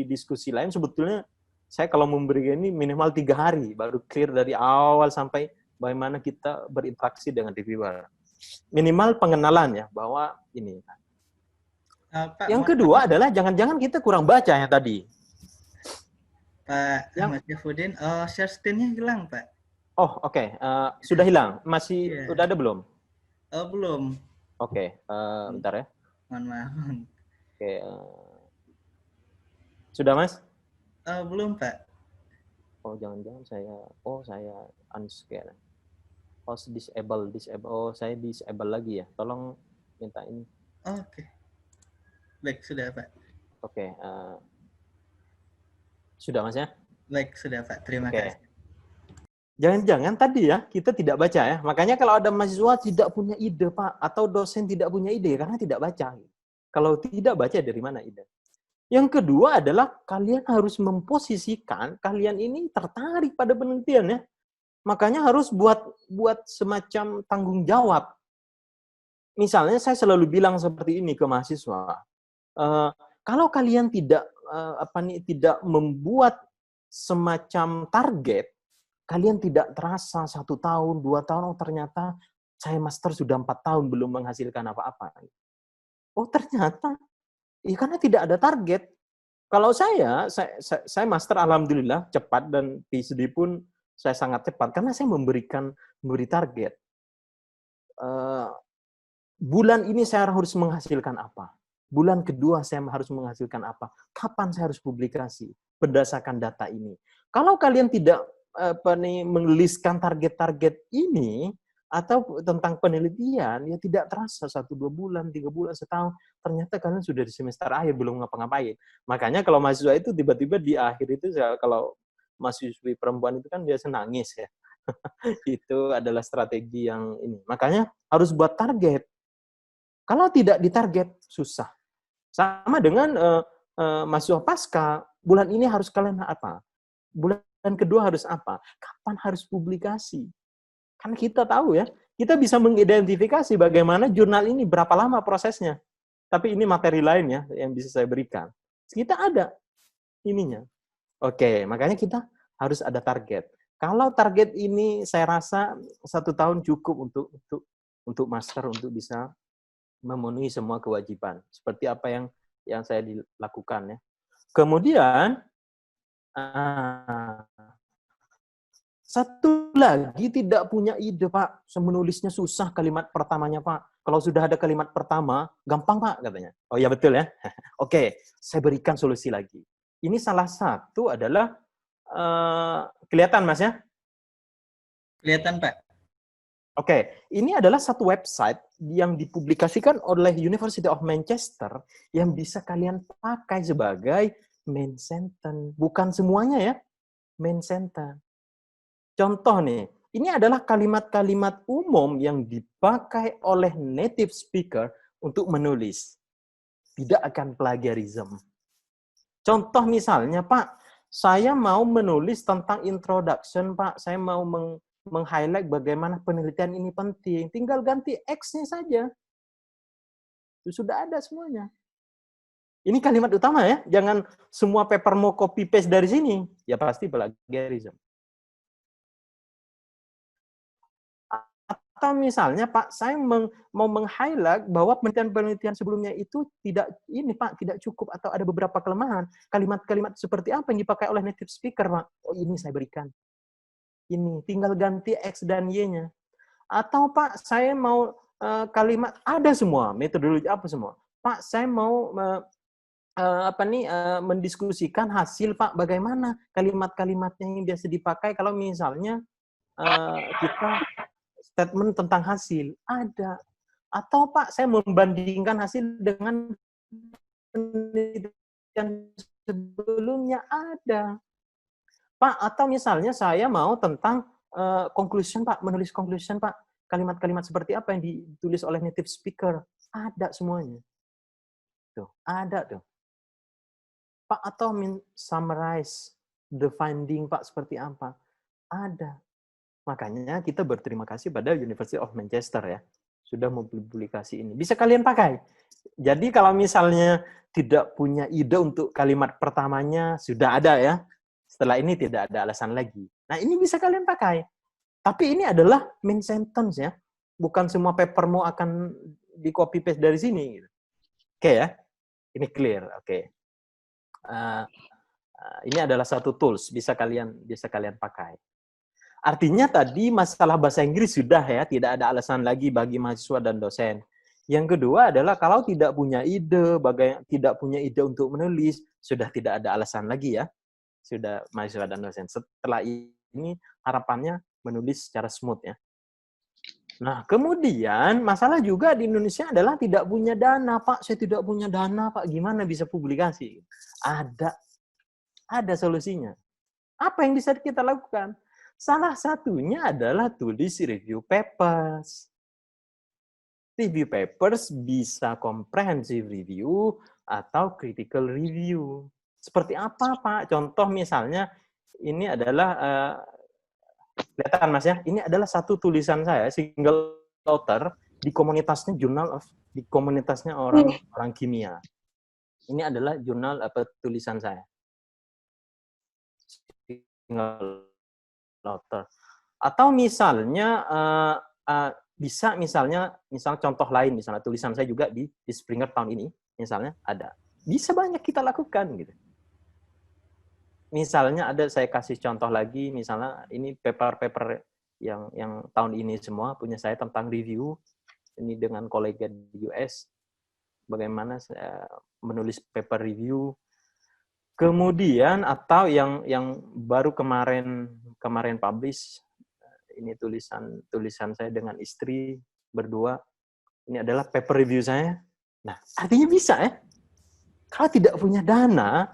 diskusi lain sebetulnya saya kalau memberikan ini minimal 3 hari baru clear dari awal sampai bagaimana kita berinteraksi dengan reviewer. Minimal pengenalan ya bahwa ini. Pak, yang kedua adalah jangan-jangan kita kurang baca yang tadi. Pak Ahmad Syafudin, share screen-nya hilang, Pak. Oh, oke. Sudah hilang. Masih udah ada belum? Belum. Oke, bentar ya. Mohon maaf. Oke. Sudah, Mas? Belum, Pak. Oh, jangan-jangan saya unscare. Oh, disable. Oh, saya disable lagi ya. Tolong minta ini. Oke. Baik, sudah, Pak. Oke. Sudah, Mas ya? Baik, sudah, Pak. Terima kasih. Jangan-jangan tadi ya, kita tidak baca ya. Makanya kalau ada mahasiswa tidak punya ide, Pak. Atau dosen tidak punya ide, karena tidak baca. Kalau tidak baca, dari mana ide? Yang kedua adalah kalian harus memposisikan kalian ini tertarik pada penelitian ya. Makanya harus buat semacam tanggung jawab. Misalnya saya selalu bilang seperti ini ke mahasiswa. Kalau kalian tidak membuat semacam target, Kalian tidak terasa 1 tahun, 2 tahun, oh ternyata saya master sudah 4 tahun belum menghasilkan apa-apa. Oh ternyata, ya karena tidak ada target. Kalau saya master alhamdulillah cepat dan PhD pun saya sangat cepat karena saya memberi target. Bulan ini saya harus menghasilkan apa? Bulan kedua saya harus menghasilkan apa? Kapan saya harus publikasi? Berdasarkan data ini. Kalau kalian tidak menuliskan target-target ini atau tentang penelitian, ya tidak terasa 1-2 bulan, 3 bulan, setahun. Ternyata kalian sudah di semester akhir belum ngapa-ngapain. Makanya kalau mahasiswa itu tiba-tiba di akhir itu, kalau mahasiswi perempuan itu kan biasa nangis ya. Itu adalah strategi yang ini. Makanya harus buat target. Kalau tidak ditarget, susah. Sama dengan mahasiswa pasca, bulan ini harus kalian apa? Bulan kedua harus apa? Kapan harus publikasi? Kan kita tahu ya, kita bisa mengidentifikasi bagaimana jurnal ini berapa lama prosesnya. Tapi ini materi lain ya yang bisa saya berikan. Kita ada ininya. Oke, makanya kita harus ada target. Kalau target ini saya rasa 1 tahun cukup untuk master, untuk bisa memenuhi semua kewajiban. Seperti apa yang saya dilakukan ya. Kemudian satu lagi, tidak punya ide, Pak. Menulisnya susah kalimat pertamanya, Pak. Kalau sudah ada kalimat pertama, gampang, Pak, katanya. Oh ya, betul ya. Oke, saya berikan solusi lagi. Ini salah satu adalah, kelihatan, Mas ya? Kelihatan, Pak. Oke, ini adalah satu website yang dipublikasikan oleh University of Manchester yang bisa kalian pakai sebagai main sentence. Bukan semuanya ya, main sentence. Contoh nih, ini adalah kalimat-kalimat umum yang dipakai oleh native speaker untuk menulis. Tidak akan plagiarism. Contoh misalnya, Pak, saya mau menulis tentang introduction, Pak. Saya mau meng-highlight bagaimana penelitian ini penting. Tinggal ganti X-nya saja. Itu sudah ada semuanya. Ini kalimat utama ya. Jangan semua paper mau copy-paste dari sini. Ya pasti plagiarism. Atau misalnya, Pak, saya mau meng-highlight bahwa penelitian-penelitian sebelumnya itu tidak cukup atau ada beberapa kelemahan. Kalimat-kalimat seperti apa yang dipakai oleh native speaker, Pak? Oh, ini saya berikan. Ini, tinggal ganti X dan Y-nya. Atau, Pak, saya mau kalimat, ada semua, metodologi apa semua. Pak, saya mau mendiskusikan hasil, Pak, bagaimana kalimat-kalimatnya yang biasa dipakai kalau misalnya kita statement tentang hasil, ada. Atau Pak, saya membandingkan hasil dengan penelitian sebelumnya, ada. Pak, atau misalnya saya mau tentang conclusion, Pak, menulis conclusion, Pak. Kalimat-kalimat seperti apa yang ditulis oleh native speaker, ada semuanya. Tuh, ada tuh. Pak, atau summarize the finding, Pak, seperti apa? Ada. Makanya kita berterima kasih pada University of Manchester ya, sudah mempublikasi ini. Bisa kalian pakai. Jadi kalau misalnya tidak punya ide untuk kalimat pertamanya, sudah ada ya. Setelah ini tidak ada alasan lagi. Nah, ini bisa kalian pakai. Tapi ini adalah main sentence ya. Bukan semua papermu akan di copy paste dari sini. Oke ya. Ini clear. Oke. Ini adalah satu tools bisa kalian pakai. Artinya tadi masalah bahasa Inggris sudah ya, tidak ada alasan lagi bagi mahasiswa dan dosen. Yang kedua adalah kalau tidak punya ide, tidak punya ide untuk menulis, sudah tidak ada alasan lagi ya. Sudah mahasiswa dan dosen. Setelah ini harapannya menulis secara smooth ya. Nah, kemudian masalah juga di Indonesia adalah tidak punya dana, Pak. Saya tidak punya dana, Pak. Gimana bisa publikasi? Ada solusinya. Apa yang bisa kita lakukan? Salah satunya adalah tulis review papers. Review papers bisa comprehensive review atau critical review. Seperti apa, Pak? Contoh misalnya, ini adalah, kelihatan Mas ya, ini adalah satu tulisan saya, single author, di komunitasnya di komunitasnya orang kimia. Ini adalah jurnal tulisan saya. Single author. Atau misalnya bisa misal contoh lain, misalnya tulisan saya juga di Springer tahun ini, misalnya ada. Bisa banyak kita lakukan gitu. Misalnya ada, saya kasih contoh lagi, misalnya ini paper-paper yang tahun ini semua punya saya tentang review, ini dengan kolega di US, bagaimana saya menulis paper review. Kemudian atau yang baru kemarin publish, ini tulisan saya dengan istri berdua, ini adalah paper review saya. Nah, artinya bisa ya. Kalau tidak punya dana,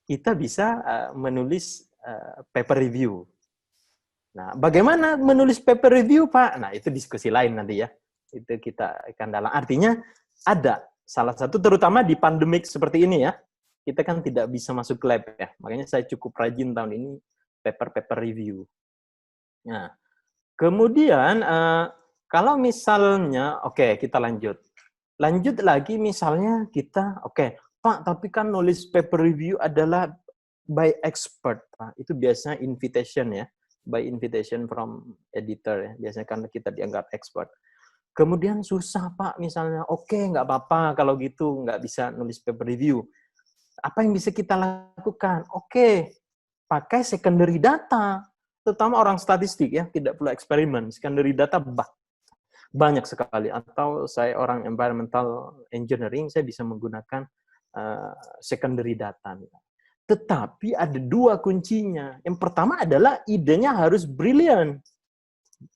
kita bisa menulis paper review. Nah, bagaimana menulis paper review, Pak? Nah, itu diskusi lain nanti ya. Itu kita akan dalam. Artinya ada salah satu, terutama di pandemik seperti ini ya, kita kan tidak bisa masuk lab ya. Makanya saya cukup rajin tahun ini paper review. Nah, kemudian kalau misalnya, oke, kita lanjut lagi, misalnya kita, oke, Pak, tapi kan nulis paper review adalah by expert, Pak. Itu biasanya invitation ya, by invitation from editor ya, biasanya karena kita dianggap expert. Kemudian susah, Pak, misalnya, oke, nggak apa-apa kalau gitu, nggak bisa nulis paper review. Apa yang bisa kita lakukan? Oke, pakai secondary data, terutama orang statistik ya, tidak perlu eksperimen, secondary data banyak sekali. Atau saya orang environmental engineering, saya bisa menggunakan secondary data. Tetapi ada dua kuncinya. Yang pertama adalah idenya harus brilliant.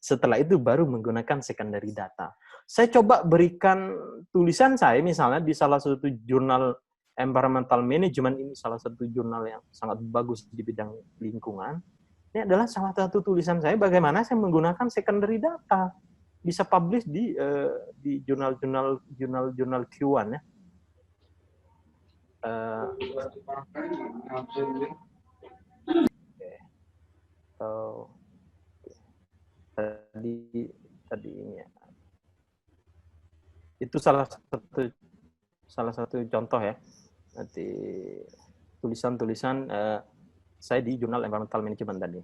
Setelah itu baru menggunakan secondary data. Saya coba berikan tulisan saya misalnya di salah satu jurnal environmental management, ini salah satu jurnal yang sangat bagus di bidang lingkungan. Ini adalah salah satu tulisan saya bagaimana saya menggunakan secondary data. Bisa publish di jurnal Q1 ya. Tadi ini ya. Itu salah satu contoh ya. Nanti tulisan saya di jurnal environmental management tadi.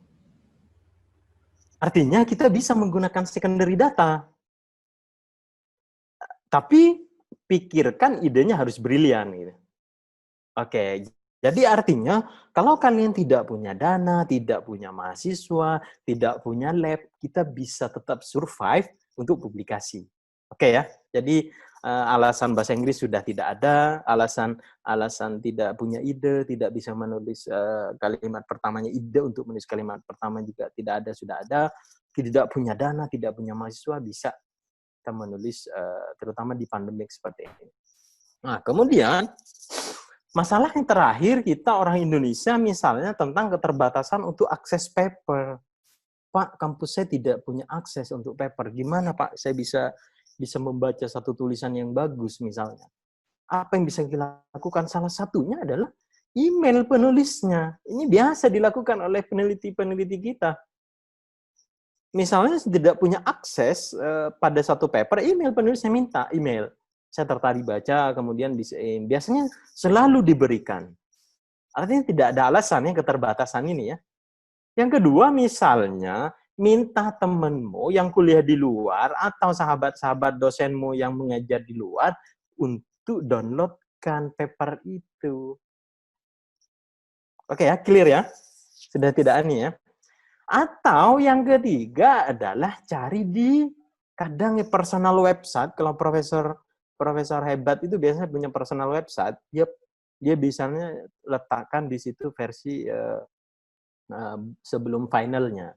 Artinya kita bisa menggunakan secondary data. Tapi pikirkan idenya harus brilian gitu. Oke, jadi artinya kalau kalian tidak punya dana, tidak punya mahasiswa, tidak punya lab, kita bisa tetap survive untuk publikasi. Oke ya. Jadi alasan bahasa Inggris sudah tidak ada, alasan tidak punya ide, tidak bisa menulis kalimat pertamanya, ide untuk menulis kalimat pertama juga tidak ada, sudah ada. Tidak punya dana, tidak punya mahasiswa, bisa kita menulis terutama di pandemik seperti ini. Nah, kemudian masalah yang terakhir, kita orang Indonesia misalnya tentang keterbatasan untuk akses paper. Pak, kampus saya tidak punya akses untuk paper. Gimana Pak, saya bisa membaca satu tulisan yang bagus misalnya. Apa yang bisa kita lakukan? Salah satunya adalah email penulisnya. Ini biasa dilakukan oleh peneliti-peneliti kita. Misalnya tidak punya akses pada satu paper, email penulisnya, minta email. Saya tertarik baca, kemudian biasanya selalu diberikan. Artinya tidak ada alasan ya keterbatasan ini ya. Yang kedua, misalnya minta temanmu yang kuliah di luar atau sahabat-sahabat dosenmu yang mengajar di luar untuk downloadkan paper itu. Oke ya, clear ya? Sudah tidak aneh ya? Atau yang ketiga adalah cari di kadang personal website. Kalau profesor hebat itu biasanya punya personal website. Dia biasanya letakkan di situ versi sebelum finalnya.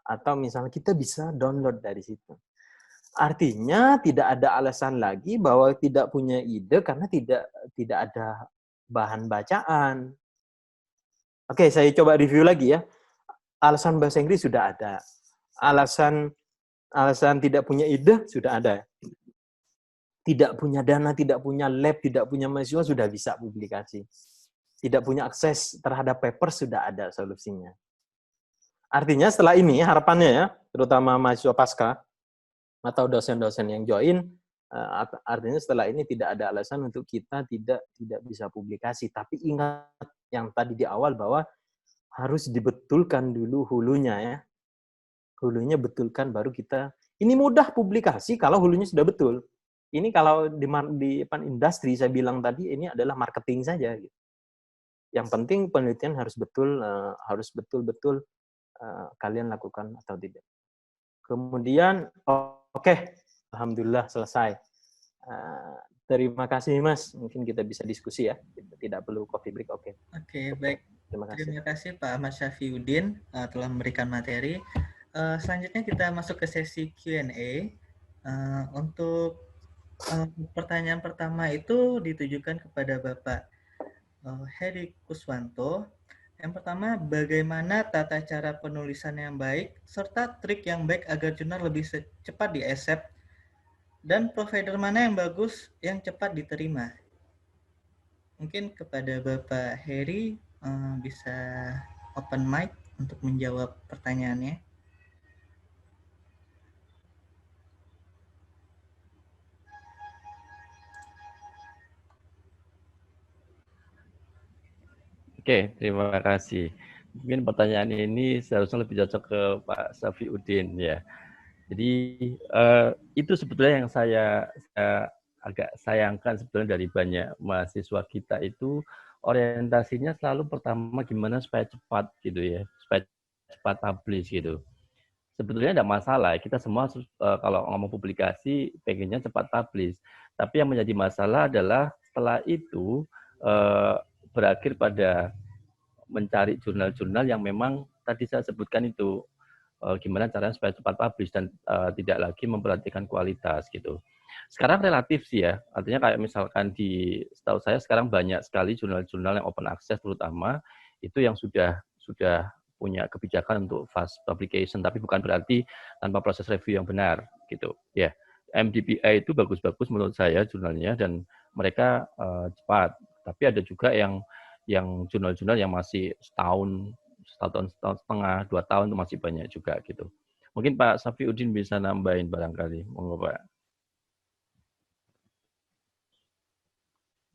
Atau misalnya kita bisa download dari situ. Artinya tidak ada alasan lagi bahwa tidak punya ide karena tidak ada bahan bacaan. Oke, saya coba review lagi ya. Alasan bahasa Inggris sudah ada. Alasan tidak punya ide sudah ada. Tidak punya dana, tidak punya lab, tidak punya mahasiswa sudah bisa publikasi. Tidak punya akses terhadap paper sudah ada solusinya. Artinya setelah ini harapannya ya, terutama mahasiswa pasca atau dosen-dosen yang join, artinya setelah ini tidak ada alasan untuk kita tidak bisa publikasi. Tapi ingat yang tadi di awal bahwa harus dibetulkan dulu hulunya ya. Hulunya betulkan baru kita. Ini mudah publikasi kalau hulunya sudah betul. Ini kalau di industri saya bilang tadi ini adalah marketing saja. Gitu. Yang penting penelitian harus betul-betul kalian lakukan atau tidak. Kemudian, oke, alhamdulillah selesai. Terima kasih Mas. Mungkin kita bisa diskusi ya. Tidak perlu coffee break. Oke. Oke, baik. Terima kasih Pak Ahmad Syafiuddin telah memberikan materi. Selanjutnya kita masuk ke sesi Q&A. Untuk pertanyaan pertama itu ditujukan kepada Bapak Heri Kuswanto. Yang pertama, bagaimana tata cara penulisan yang baik serta trik yang baik agar jurnal lebih cepat di-accept dan provider mana yang bagus yang cepat diterima? Mungkin kepada Bapak Heri bisa open mic untuk menjawab pertanyaannya. Oke, terima kasih. Mungkin pertanyaan ini seharusnya lebih cocok ke Pak Syafiuddin ya. Jadi itu sebetulnya yang saya agak sayangkan sebetulnya dari banyak mahasiswa kita itu orientasinya selalu pertama gimana supaya cepat gitu ya, supaya cepat publish gitu. Sebetulnya tidak masalah, kita semua kalau ngomong publikasi pengennya cepat publish. Tapi yang menjadi masalah adalah setelah itu berakhir pada mencari jurnal-jurnal yang memang tadi saya sebutkan itu gimana caranya supaya cepat publish dan tidak lagi memperhatikan kualitas gitu. Sekarang relatif sih ya, artinya kayak misalkan setahu saya sekarang banyak sekali jurnal-jurnal yang open access terutama itu yang sudah punya kebijakan untuk fast publication, tapi bukan berarti tanpa proses review yang benar gitu ya. MDPI itu bagus-bagus menurut saya jurnalnya dan mereka cepat, tapi ada juga yang jurnal-jurnal yang masih setahun setengah, 2 tahun itu masih banyak juga gitu. Mungkin Pak Syafiuddin bisa nambahin barangkali, monggo Pak.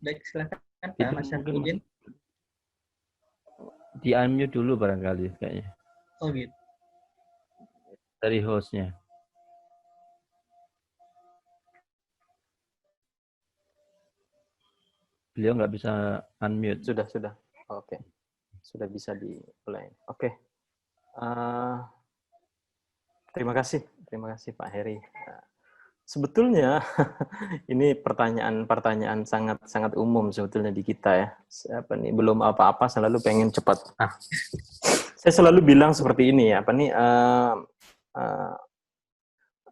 Baik, silakan Pak Mas Syafiuddin. Di unmute dulu barangkali kayaknya. Oh gitu. Dari hostnya. Beliau nggak bisa unmute. Sudah. Oke. Sudah bisa dimulai. Oke. Terima kasih Pak Heri. Sebetulnya ini pertanyaan sangat umum sebetulnya di kita ya. Belum apa-apa selalu pengen cepat. Saya selalu bilang seperti ini ya.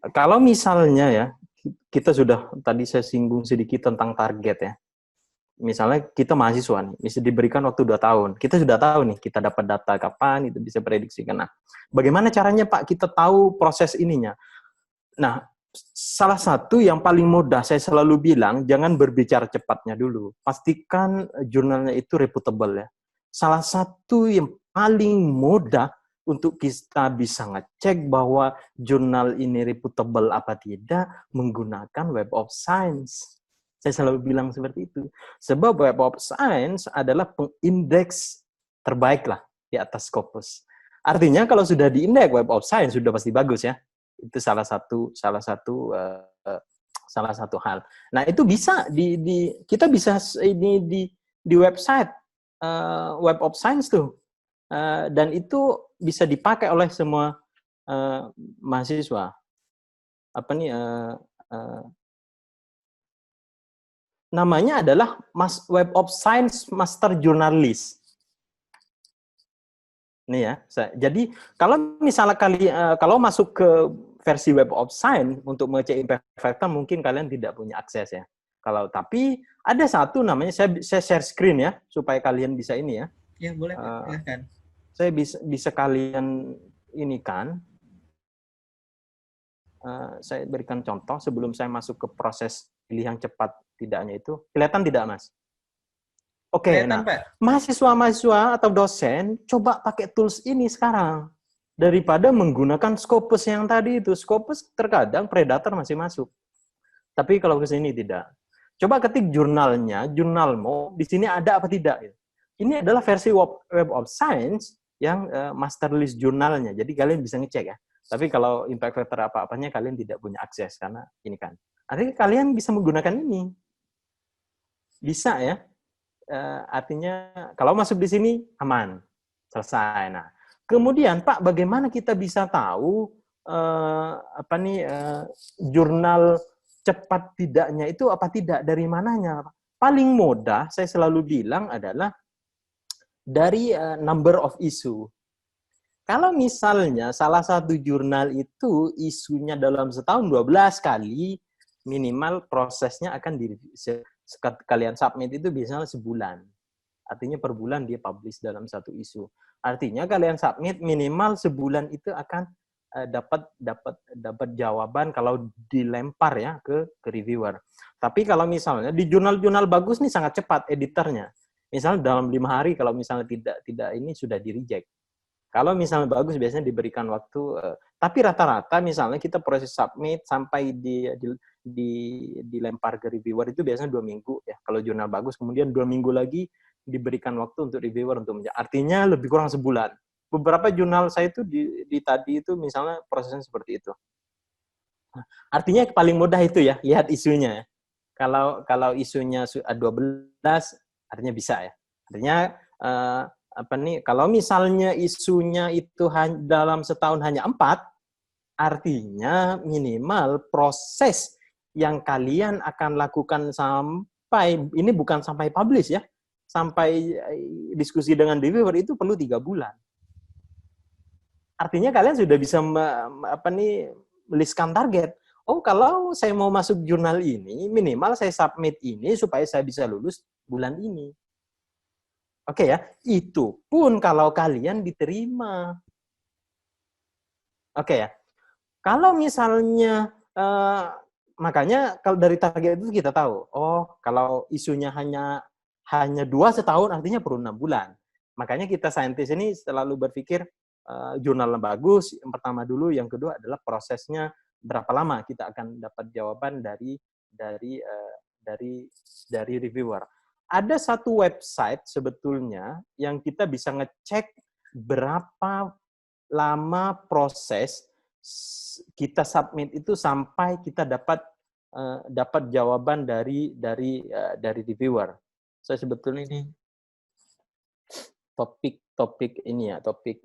Kalau misalnya ya kita sudah tadi saya singgung sedikit tentang target ya. Misalnya kita mahasiswa nih, bisa diberikan waktu 2 tahun. Kita sudah tahu nih, kita dapat data kapan, itu bisa prediksikan. Nah, bagaimana caranya Pak kita tahu proses ininya? Nah, salah satu yang paling mudah saya selalu bilang, jangan berbicara cepatnya dulu. Pastikan jurnalnya itu reputable ya. Salah satu yang paling mudah untuk kita bisa ngecek bahwa jurnal ini reputable apa tidak, menggunakan Web of Science. Saya selalu bilang seperti itu. Sebab Web of Science adalah pengindeks terbaik lah di atas Scopus. Artinya kalau sudah diindeks Web of Science sudah pasti bagus ya. Itu salah satu hal. Nah itu bisa kita bisa ini di website Web of Science tuh, dan itu bisa dipakai oleh semua mahasiswa. Namanya adalah Web of Science Master Journalist. Ini ya. Jadi kalau misalnya kalau masuk ke versi Web of Science untuk mengecek impact factor mungkin kalian tidak punya akses ya. Tapi ada satu namanya saya share screen ya supaya kalian bisa ini ya. Ya boleh silakan. Saya bisa kalian ini kan. Saya berikan contoh sebelum saya masuk ke proses pilih yang cepat tidaknya itu. Kelihatan tidak, Mas? Oke, nah, mahasiswa-mahasiswa atau dosen coba pakai tools ini sekarang daripada menggunakan Scopus yang tadi itu. Scopus terkadang predator masih masuk. Tapi kalau ke sini tidak. Coba ketik jurnalnya, jurnalmu, di sini ada apa tidak. Ini adalah versi Web of Science master list jurnalnya. Jadi kalian bisa ngecek ya. Tapi kalau impact factor apa-apanya kalian tidak punya akses karena ini kan. Artinya kalian bisa menggunakan ini. Bisa ya. Artinya kalau masuk di sini aman. Selesai. Nah, kemudian Pak, bagaimana kita bisa tahu jurnal cepat tidaknya itu apa tidak, dari mananya? Paling mudah saya selalu bilang adalah dari number of issue. Kalau misalnya salah satu jurnal itu isunya dalam setahun 12 kali, minimal prosesnya akan kalian submit itu biasanya sebulan. Artinya per bulan dia publish dalam satu isu. Artinya kalian submit minimal sebulan itu akan dapat jawaban kalau dilempar ya ke reviewer. Tapi kalau misalnya di jurnal-jurnal bagus nih sangat cepat editornya. Misalnya dalam 5 hari kalau misalnya tidak ini sudah di reject. Kalau misalnya bagus biasanya diberikan waktu, tapi rata-rata misalnya kita proses submit sampai dilempar ke reviewer itu biasanya 2 minggu ya. Kalau jurnal bagus, kemudian 2 minggu lagi diberikan waktu untuk reviewer untuk artinya lebih kurang sebulan. Beberapa jurnal saya itu di tadi itu misalnya prosesnya seperti itu. Artinya paling mudah itu ya, lihat isunya. Kalau isunya 12 artinya bisa ya. Artinya kalau misalnya isunya itu dalam setahun hanya 4, artinya minimal proses yang kalian akan lakukan sampai, ini bukan sampai publish ya, sampai diskusi dengan reviewer itu perlu 3 bulan. Artinya kalian sudah bisa meliskan target. Oh, kalau saya mau masuk jurnal ini, minimal saya submit ini supaya saya bisa lulus bulan ini. Oke ya, itu pun kalau kalian diterima. Oke ya. Kalau misalnya, makanya kalau dari target itu kita tahu, oh kalau isunya hanya 2 setahun, artinya perlu 6 bulan. Makanya kita saintis ini selalu berpikir jurnal yang bagus, yang pertama dulu, yang kedua adalah prosesnya berapa lama kita akan dapat jawaban dari reviewer. Ada satu website sebetulnya yang kita bisa ngecek berapa lama proses kita submit itu sampai kita dapat jawaban dari reviewer. Saya sebetulnya ini topik ini ya, topik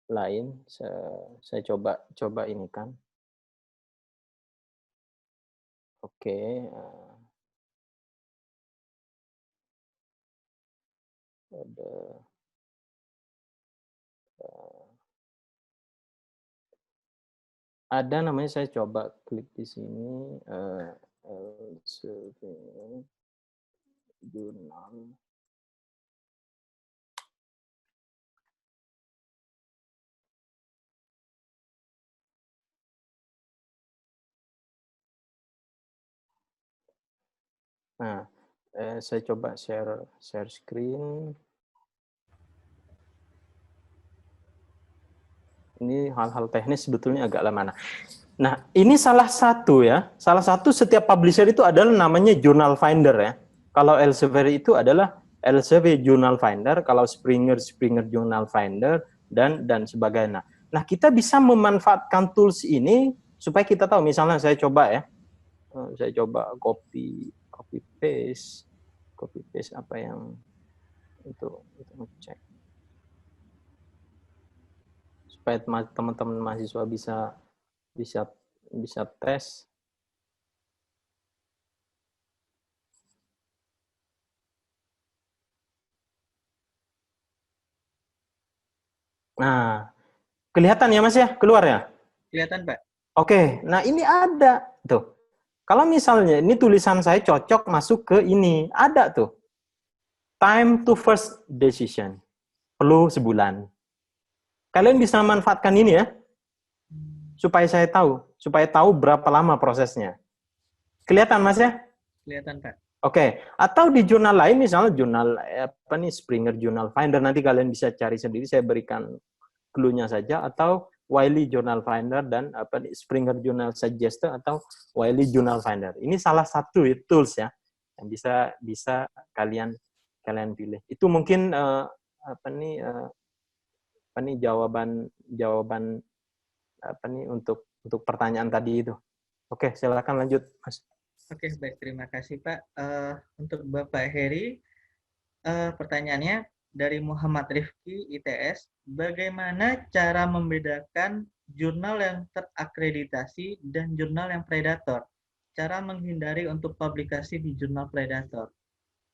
lain. Saya coba ini kan. Oke. Ada namanya, saya coba klik di sini, jurnal. Nah, saya coba share screen. Ini hal-hal teknis sebetulnya agak lama. Nah, ini salah satu ya. Salah satu setiap publisher itu adalah namanya Journal Finder ya. Kalau Elsevier itu adalah Elsevier Journal Finder, kalau Springer Journal Finder, dan sebagainya. Nah, kita bisa memanfaatkan tools ini supaya kita tahu. Misalnya saya coba ya. Saya coba copy paste apa yang itu cek. Supaya teman-teman mahasiswa bisa tes. Nah, kelihatan ya Mas ya, keluar ya? Kelihatan Pak. Oke, nah ini ada tuh. Kalau misalnya ini tulisan saya cocok masuk ke ini, ada tuh. Time to first decision. Perlu sebulan. Kalian bisa manfaatkan ini ya, supaya tahu berapa lama prosesnya. Kelihatan Mas ya? Kelihatan Pak. Oke, atau di jurnal lain, misalnya jurnal Springer Journal Finder, nanti kalian bisa cari sendiri, saya berikan clue-nya saja, atau Wiley Journal Finder dan Springer Journal Suggester atau Wiley Journal Finder. Ini salah satu tools ya yang bisa kalian pilih. Itu mungkin jawaban untuk pertanyaan tadi itu. Oke, silakan lanjut, Mas. Oke, baik. Terima kasih, Pak. Untuk Bapak Heri, pertanyaannya dari Muhammad Rifki, ITS. Bagaimana cara membedakan jurnal yang terakreditasi dan jurnal yang predator? Cara menghindari untuk publikasi di jurnal predator.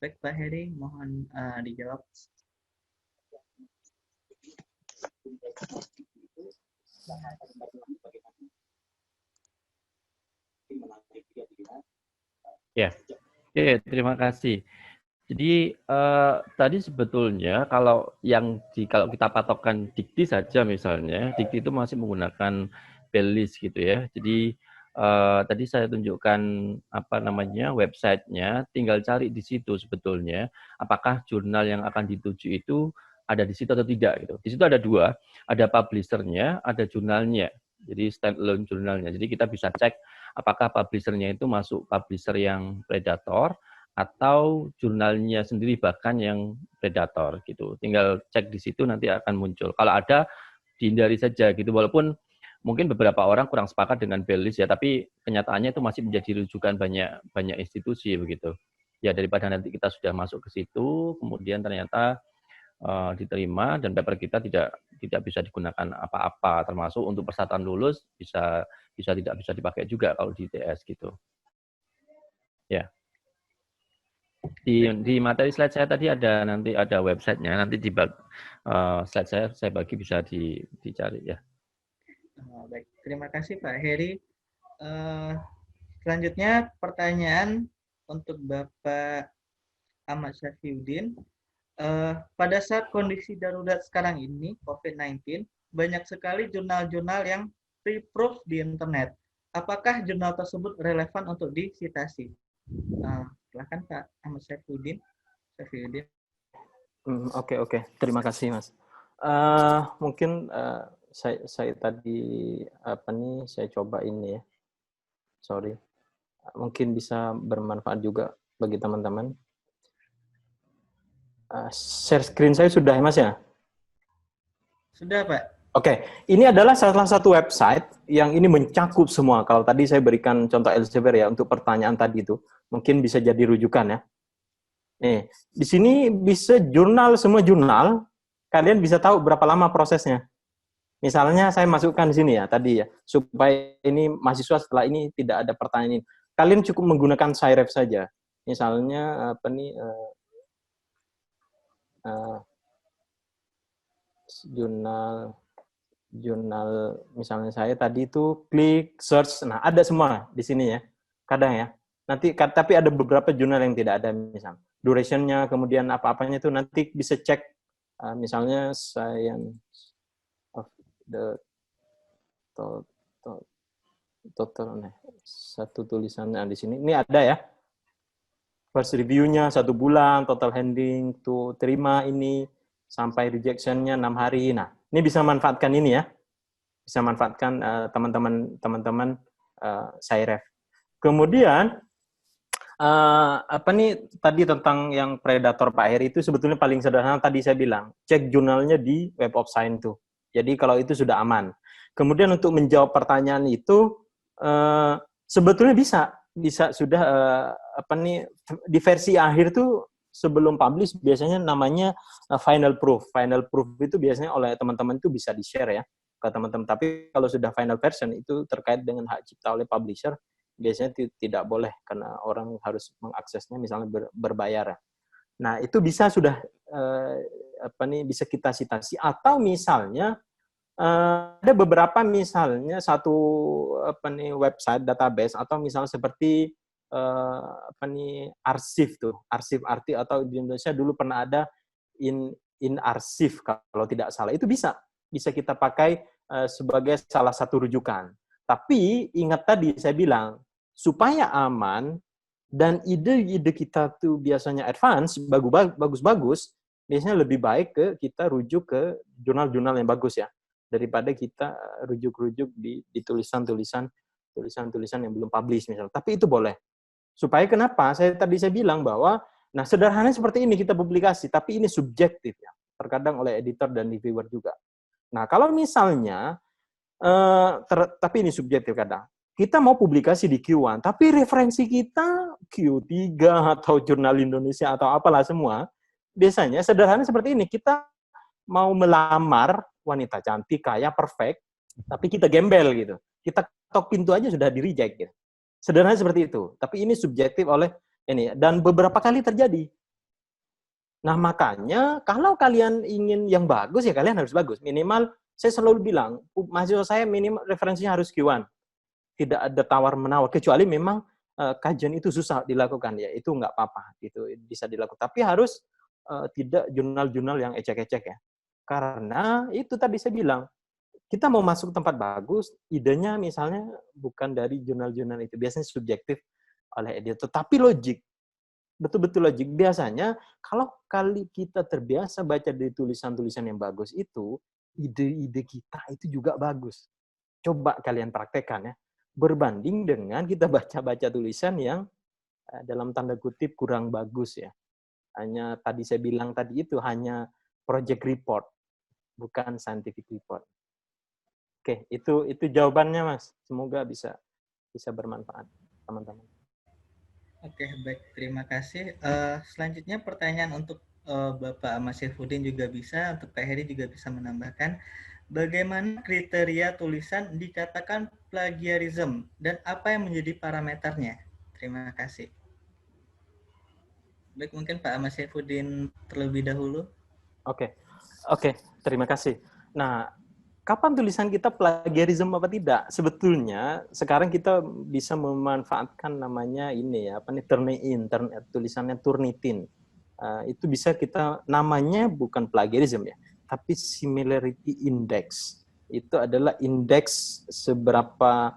Baik, Pak Heri, mohon dijawab. Ya, oke, terima kasih. Jadi tadi sebetulnya kalau kita patokkan dikti saja misalnya, dikti itu masih menggunakan bailis gitu ya. Jadi tadi saya tunjukkan websitenya, tinggal cari di situ sebetulnya apakah jurnal yang akan dituju itu ada di situ atau tidak gitu. Di situ ada dua, ada publishernya, ada jurnalnya. Jadi standalone jurnalnya. Jadi kita bisa cek apakah publishernya itu masuk publisher yang predator atau jurnalnya sendiri bahkan yang predator gitu. Tinggal cek di situ nanti akan muncul. Kalau ada dihindari saja gitu, walaupun mungkin beberapa orang kurang sepakat dengan bailis ya, tapi kenyataannya itu masih menjadi rujukan banyak institusi begitu. Ya daripada nanti kita sudah masuk ke situ, kemudian ternyata diterima dan paper kita tidak bisa digunakan apa-apa, termasuk untuk persatuan lulus bisa tidak bisa dipakai juga kalau di ITS gitu. Ya. Di materi slide saya tadi nanti ada websitenya, nanti di slide saya bagi bisa dicari ya. Baik, terima kasih Pak Heri. Selanjutnya pertanyaan untuk Bapak Ahmad Syafiuddin. Pada saat kondisi darurat sekarang ini, COVID-19, banyak sekali jurnal-jurnal yang pre-proof di internet. Apakah jurnal tersebut relevan untuk disitasi? Silakan Pak Ahmad Syafiuddin. Oke. Terima kasih, Mas. Mungkin saya tadi saya coba ini ya. Sorry. Mungkin bisa bermanfaat juga bagi teman-teman. Share screen saya sudah, Mas ya? Sudah, Pak. Oke. Ini adalah salah satu website yang ini mencakup semua. Kalau tadi saya berikan contoh Elsevier ya untuk pertanyaan tadi itu, mungkin bisa jadi rujukan ya. Nih, di sini bisa semua jurnal, kalian bisa tahu berapa lama prosesnya. Misalnya saya masukkan di sini ya tadi ya, supaya ini mahasiswa setelah ini tidak ada pertanyaan ini. Kalian cukup menggunakan Sciref saja. Misalnya jurnal misalnya saya tadi itu klik search, nah ada semua di sini ya. Kadang ya. Nanti tapi ada beberapa jurnal yang tidak ada misalnya. Durationnya, kemudian apa-apanya itu nanti bisa cek misalnya Science of the total satu tulisannya di sini. Ini ada ya. First review-nya 1 bulan, total handling tuh terima ini sampai rejection-nya 6 hari. Nah, ini bisa manfaatkan ini ya. Bisa manfaatkan teman-teman Sciref. Kemudian tadi tentang yang predator Pak Heri itu sebetulnya paling sederhana tadi saya bilang, cek jurnalnya di Web of Science tuh. Jadi kalau itu sudah aman. Kemudian untuk menjawab pertanyaan itu sebetulnya bisa sudah di versi akhir tuh sebelum publish biasanya namanya final proof. Final proof itu biasanya oleh teman-teman itu bisa di-share ya ke teman-teman. Tapi kalau sudah final version itu terkait dengan hak cipta oleh publisher, biasanya tidak boleh karena orang harus mengaksesnya misalnya berbayar. Nah, itu bisa sudah bisa kita citasi atau misalnya ada beberapa misalnya satu website database atau misalnya seperti arsip tuh, arsip arti atau di Indonesia dulu pernah ada in arsip kalau tidak salah. Itu bisa kita pakai sebagai salah satu rujukan. Tapi ingat tadi saya bilang supaya aman dan ide-ide kita tuh biasanya advance, bagus-bagus, biasanya lebih baik kita rujuk ke jurnal-jurnal yang bagus ya, daripada kita rujuk-rujuk di tulisan-tulisan yang belum publish misalnya. Tapi itu boleh. Supaya kenapa? Saya bilang bahwa nah sederhananya seperti ini kita publikasi, tapi ini subjektif ya. Terkadang oleh editor dan reviewer juga. Nah, kalau misalnya, tapi ini subjektif kadang, kita mau publikasi di Q1, tapi referensi kita Q3 atau Jurnal Indonesia atau apalah semua, biasanya sederhana seperti ini, kita mau melamar wanita cantik, kaya, perfect, tapi kita gembel gitu. Kita ketok pintu aja sudah di-reject gitu. Sederhana seperti itu. Tapi ini subjektif oleh ini, dan beberapa kali terjadi. Nah, makanya kalau kalian ingin yang bagus, ya kalian harus bagus. Minimal, saya selalu bilang, mahasiswa saya minimal referensinya harus Q1. Tidak ada tawar-menawar, kecuali memang kajian itu susah dilakukan, ya itu nggak apa-apa, itu bisa dilakukan. Tapi harus tidak jurnal-jurnal yang ecek-ecek ya. Karena itu tadi saya bilang, kita mau masuk tempat bagus, idenya misalnya bukan dari jurnal-jurnal itu, biasanya subjektif oleh editor, tapi logik. Betul-betul logik. Biasanya kalau kali kita terbiasa baca di tulisan-tulisan yang bagus itu, ide-ide kita itu juga bagus. Coba kalian praktekkan ya. Berbanding dengan kita baca-baca tulisan yang dalam tanda kutip kurang bagus ya. Hanya tadi saya bilang tadi itu hanya project report, bukan scientific report. Oke, itu jawabannya Mas. Semoga bisa bermanfaat teman-teman. Oke, baik. Terima kasih. Selanjutnya pertanyaan untuk Bapak Ahmad Saifuddin juga bisa, untuk Pak Heri juga bisa menambahkan. Bagaimana kriteria tulisan dikatakan plagiarism dan apa yang menjadi parameternya? Terima kasih. Baik, mungkin Pak Ahmad Saifuddin terlebih dahulu. Oke, terima kasih. Nah, kapan tulisan kita plagiarism apa tidak? Sebetulnya sekarang kita bisa memanfaatkan namanya ini ya, Turnitin, tulisannya Turnitin. Itu bisa kita, namanya bukan plagiarism ya, tapi similarity index. Itu adalah indeks seberapa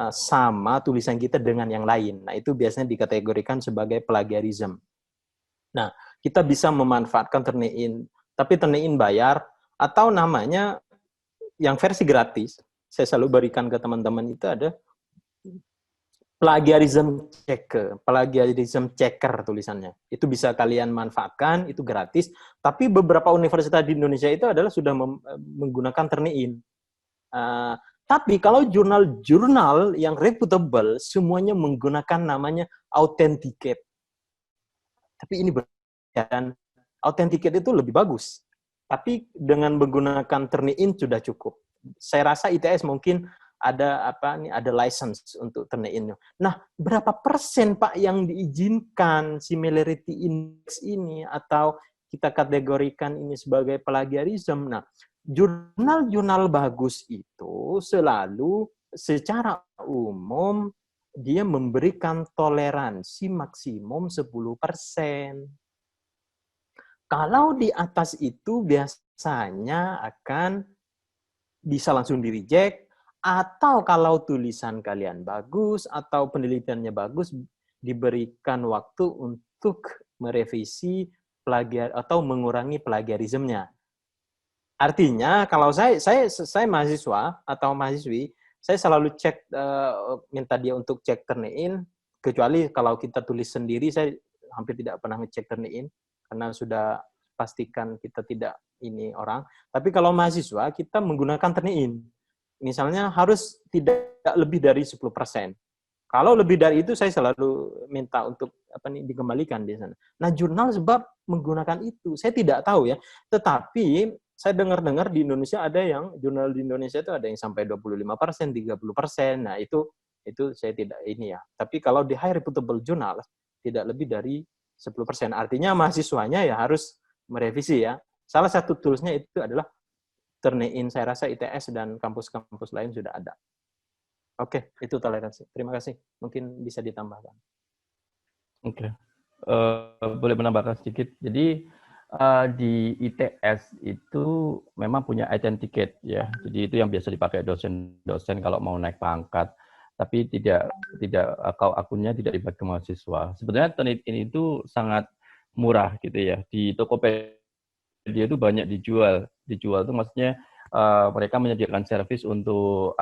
sama tulisan kita dengan yang lain. Nah, itu biasanya dikategorikan sebagai plagiarism. Nah, kita bisa memanfaatkan Turnitin, tapi Turnitin bayar, atau namanya yang versi gratis, saya selalu berikan ke teman-teman itu ada plagiarism checker tulisannya. Itu bisa kalian manfaatkan, itu gratis. Tapi beberapa universitas di Indonesia itu adalah sudah menggunakan Turnitin. Tapi kalau jurnal-jurnal yang reputable, semuanya menggunakan namanya Authenticate. Tapi ini dan Authenticate itu lebih bagus. Tapi dengan menggunakan Turnitin sudah cukup. Saya rasa ITS mungkin ada license untuk Turnitin. Nah, berapa persen Pak yang diizinkan similarity index ini atau kita kategorikan ini sebagai plagiarism? Nah, jurnal-jurnal bagus itu selalu secara umum dia memberikan toleransi maksimum 10%. Kalau di atas itu biasanya akan bisa langsung di-reject, atau kalau tulisan kalian bagus atau penelitiannya bagus, diberikan waktu untuk merevisi plagiar atau mengurangi plagiarismenya. Artinya kalau saya mahasiswa atau mahasiswi, saya selalu cek, minta dia untuk cek Turnitin, kecuali kalau kita tulis sendiri, saya hampir tidak pernah ngecek Turnitin, karena sudah pastikan kita tidak ini orang. Tapi kalau mahasiswa, kita menggunakan Turnitin. Misalnya harus tidak lebih dari 10%. Kalau lebih dari itu, saya selalu minta untuk dikembalikan di sana. Nah, jurnal sebab menggunakan itu. Saya tidak tahu ya. Tetapi saya dengar-dengar di Indonesia ada yang, jurnal di Indonesia itu ada yang sampai 25%, 30%. Nah, itu saya tidak ini ya. Tapi kalau di high reputable journal, tidak lebih dari 10%. Artinya mahasiswanya ya harus merevisi ya. Salah satu toolsnya itu adalah Turnitin, saya rasa ITS dan kampus-kampus lain sudah ada. Oke, itu toleransi. Terima kasih. Mungkin bisa ditambahkan. Oke. Boleh menambahkan sedikit. Jadi di ITS itu memang punya Authenticate ya. Jadi itu yang biasa dipakai dosen-dosen kalau mau naik pangkat. Tapi tidak akunnya tidak dibagi mahasiswa. Sebenarnya Turnitin itu sangat murah gitu ya. Di Tokopedia itu banyak dijual itu maksudnya mereka menyediakan servis untuk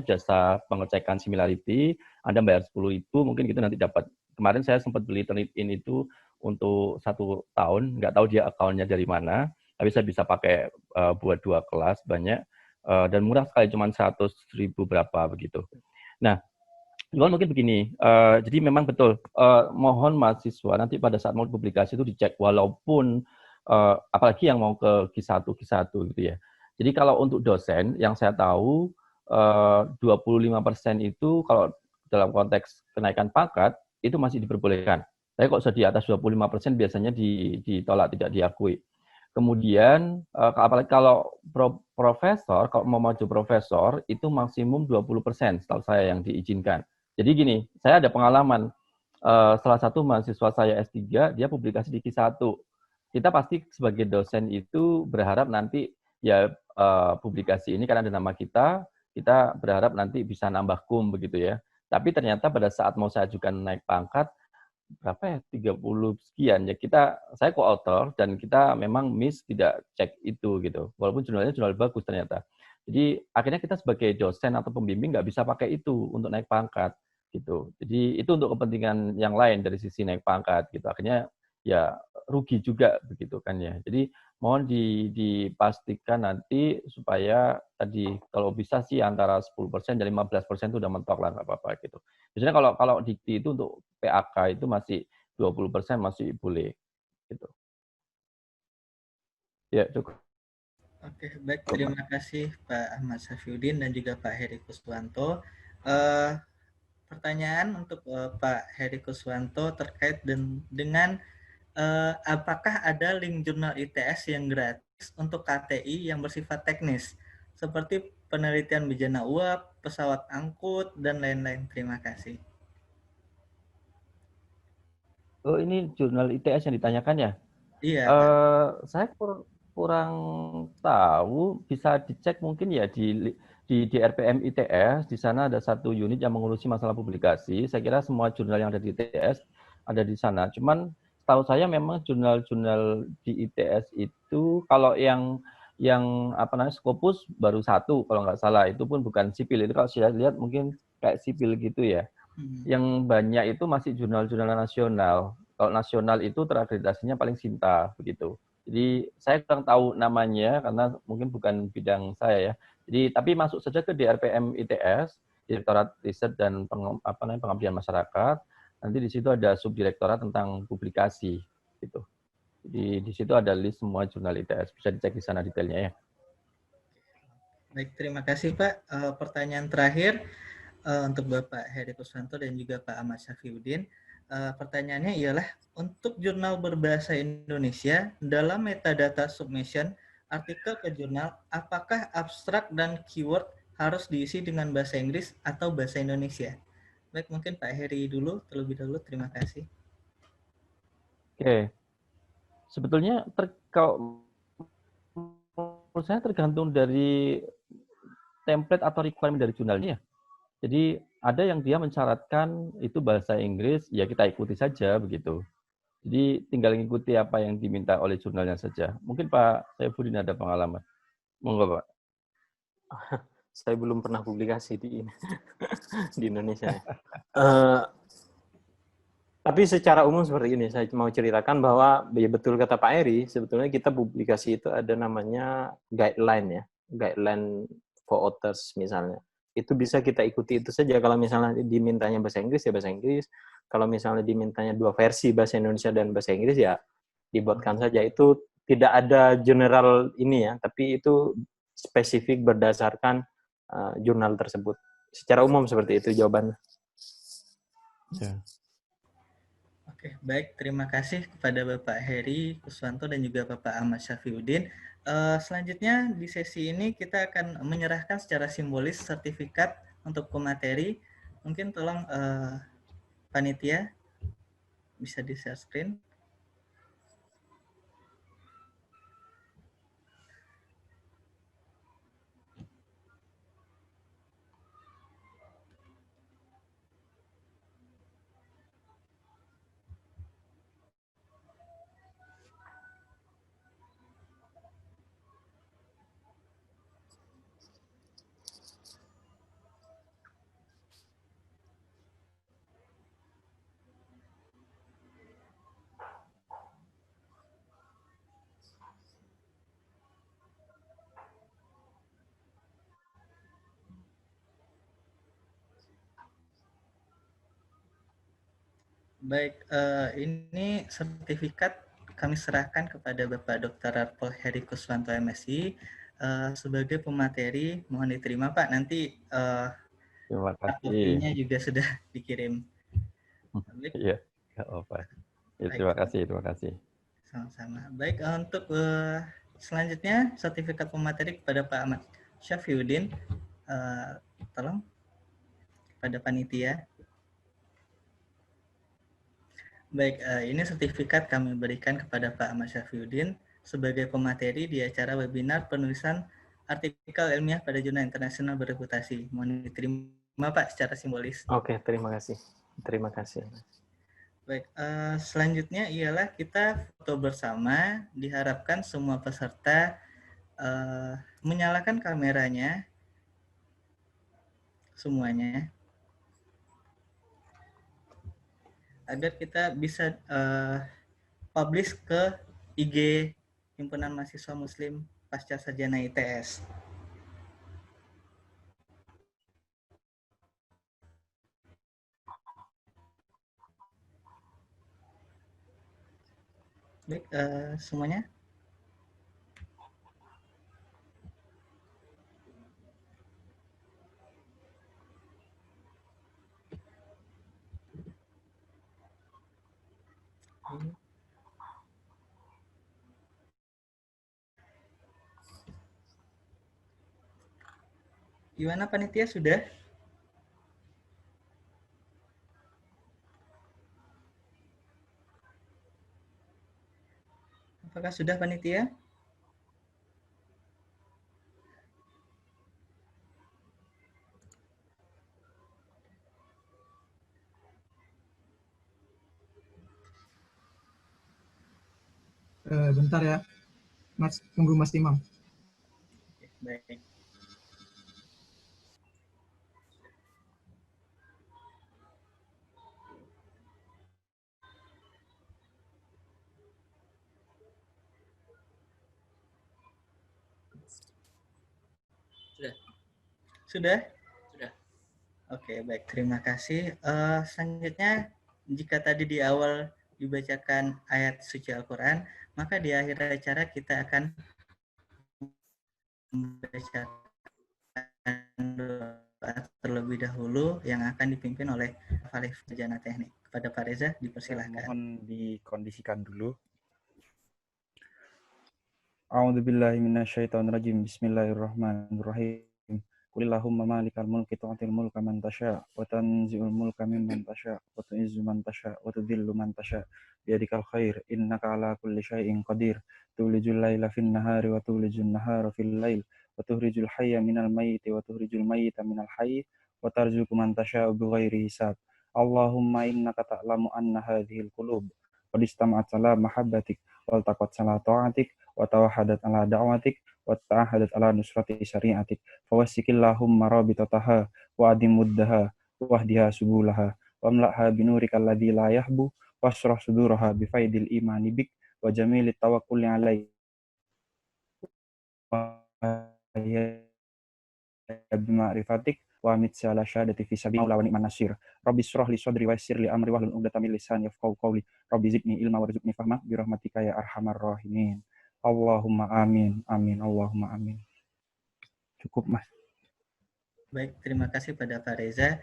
jasa pengecekan similarity. Anda bayar 10.000, mungkin kita nanti dapat. Kemarin saya sempat beli Turnitin itu untuk 1 tahun, nggak tahu dia akunnya dari mana. tapi saya bisa pakai buat 2 kelas banyak, dan murah sekali, cuma 100.000 berapa begitu. Nah, cuman mungkin begini, jadi memang betul, mohon mahasiswa nanti pada saat mau publikasi itu dicek, walaupun apalagi yang mau ke Q1 gitu ya. Jadi kalau untuk dosen yang saya tahu 25% itu kalau dalam konteks kenaikan pangkat itu masih diperbolehkan. Tapi kalau sudah di atas 25% biasanya ditolak, tidak diakui. Kemudian apalagi kalau profesor, kalau mau maju profesor itu maksimum 20% setahu saya yang diizinkan. Jadi gini, saya ada pengalaman, salah satu mahasiswa saya S3, dia publikasi di Q1. Kita pasti sebagai dosen itu berharap nanti ya publikasi ini karena ada nama kita berharap nanti bisa nambah begitu ya. Tapi ternyata pada saat mau saya ajukan naik pangkat, berapa ya, 30 sekian ya, saya co-author dan kita memang miss tidak cek itu gitu, walaupun jurnalnya jurnal bagus ternyata. Jadi akhirnya kita sebagai dosen atau pembimbing nggak bisa pakai itu untuk naik pangkat gitu. Jadi itu untuk kepentingan yang lain dari sisi naik pangkat gitu. Akhirnya ya rugi juga begitu kan ya. Jadi mohon dipastikan nanti supaya tadi kalau bisa sih antara 10% dan 15% itu udah mentok lah, nggak apa-apa gitu. Biasanya kalau dikti itu untuk PAK itu masih 20% masih boleh gitu. Ya, cukup. Oke, baik. Terima kasih Pak Ahmad Safiuddin dan juga Pak Heri Kuswanto. Eh, Pertanyaan untuk Pak Heri Kuswanto terkait dengan apakah ada link jurnal ITS yang gratis untuk KTI yang bersifat teknis, seperti penelitian bejana uap, pesawat angkut, dan lain-lain. Terima kasih. Oh, ini jurnal ITS yang ditanyakan ya? Iya, Pak. Saya kurang tahu, bisa dicek mungkin ya di RPM ITS, di sana ada satu unit yang mengurusi masalah publikasi. Saya kira semua jurnal yang ada di ITS ada di sana. Cuman tahu saya memang jurnal-jurnal di ITS itu kalau yang apa namanya Scopus baru satu kalau nggak salah, itu pun bukan sipil. Itu kalau saya lihat mungkin kayak sipil gitu ya. Yang banyak itu masih jurnal-jurnal nasional. Kalau nasional itu terakreditasinya paling Sinta begitu. Jadi saya kurang tahu namanya karena mungkin bukan bidang saya ya. Jadi tapi masuk saja ke DRPM ITS, Direktorat Riset dan Pengabdian Masyarakat. Nanti di situ ada subdirektorat tentang publikasi gitu. Jadi di situ ada list semua jurnal ITS, bisa dicek di sana detailnya ya. Baik, terima kasih Pak. Pertanyaan terakhir untuk Bapak Heri Kuswanto dan juga Pak Ahmad Safiuddin. Pertanyaannya ialah, untuk jurnal berbahasa Indonesia, dalam metadata submission, artikel ke jurnal, apakah abstrak dan keyword harus diisi dengan bahasa Inggris atau bahasa Indonesia? Baik, mungkin Pak Heri dulu, terlebih dahulu. Terima kasih. Oke. Sebetulnya kalau menurut saya tergantung dari template atau requirement dari jurnalnya. Jadi ada yang dia mensyaratkan itu bahasa Inggris, ya kita ikuti saja begitu. Jadi tinggal mengikuti apa yang diminta oleh jurnalnya saja. Mungkin Pak Saifuddin ada pengalaman. Monggo Pak. Saya belum pernah publikasi di Indonesia. Tapi secara umum seperti ini, saya mau ceritakan bahwa ya betul kata Pak Eri, sebetulnya kita publikasi itu ada namanya guideline ya, guideline for authors misalnya. Itu bisa kita ikuti itu saja. Kalau misalnya dimintanya bahasa Inggris ya bahasa Inggris, kalau misalnya dimintanya 2 versi bahasa Indonesia dan bahasa Inggris ya dibuatkan saja. Itu tidak ada general ini ya, tapi itu spesifik berdasarkan jurnal tersebut. Secara umum seperti itu jawabannya. Ya. Oke, baik. Terima kasih kepada Bapak Heri Kuswanto dan juga Bapak Ahmad Safiuddin. Selanjutnya di sesi ini kita akan menyerahkan secara simbolis sertifikat untuk pemateri. Mungkin tolong panitia bisa di share screen. Baik, ini sertifikat kami serahkan kepada Bapak Dr. Arpol Heri Kuswanto MSI sebagai pemateri. Mohon diterima Pak, nanti Terima kopinya kasih. juga sudah dikirim. Baik, Iya, nggak apa. Ya, baik, terima kasih, terima kasih. sama-sama. Baik, untuk selanjutnya sertifikat pemateri kepada Pak Ahmad Syafiuddin. Tolong pada panitia. Baik, ini sertifikat kami berikan kepada Pak Ahmad Syafiuddin sebagai pemateri di acara webinar penulisan artikel ilmiah pada jurnal internasional bereputasi. Mohon diterima Pak secara simbolis. Oke, terima kasih. Terima kasih. Baik, selanjutnya ialah kita foto bersama. Diharapkan semua peserta menyalakan kameranya semuanya agar kita bisa publish ke IG Himpunan Mahasiswa Muslim Pasca Sarjana ITS. Baik, semuanya. Gimana panitia, sudah? Apakah sudah panitia? Bentar ya, Mas, tunggu Mas Imam. Baik. Sudah? Sudah? Sudah. Oke, baik. Terima kasih. Selanjutnya, jika tadi di awal dibacakan ayat suci Al-Quran, maka di akhir acara kita akan membacakan doa terlebih dahulu yang akan dipimpin oleh Falif Sarjana Teknik. Kepada Pak Reza, dipersilahkan. Mohon dikondisikan dulu. A'udzubillahi minasyaitonirrajim. Bismillahirrahmanirrahim. Qulillahumma malikal mulki tu'til mulka man tasya wa tanzi'ul mulka mimman tasya wa tu'izzu man tasya wa tudhillu man tasya biyadikal khair innaka ala kulli syai'in qadir tulijul laila fin nahari wa tulijun nahara fil lail wa tuhrijul hayya minal mayyiti wa tuhrijul mayyita minal hayy wa tarzuqu man tasya bighairi hisab. Allahumma innaka ta'lamu anna hadhil qulub qad istama'at ala mahabbatik wal taqat ala ta'atik wa tawahadat ala da'watik wa ta'ahadat ala nusrati syari'atik fawassikillahumma rabitataha wa adimuddaha wahdiha subulaha wa mla'ha binurikal ladzi la yahbu washrah suduraha bifaidil imani bik wa jamilit tawakkuli alaik wa bima'rifatik wa amit sala syahadati fi sabil maula wa ni'man nasir rabbi shrah li sadri wa yassir li amri wahlul 'uqdatam min lisani yafqahu qawli rabbi zidni ilma warzuqni fahma bi rahmatika ya arhamar rahimin. Allahumma amin amin Allahumma amin. Cukup Mas. Baik, terima kasih pada Pak Reza.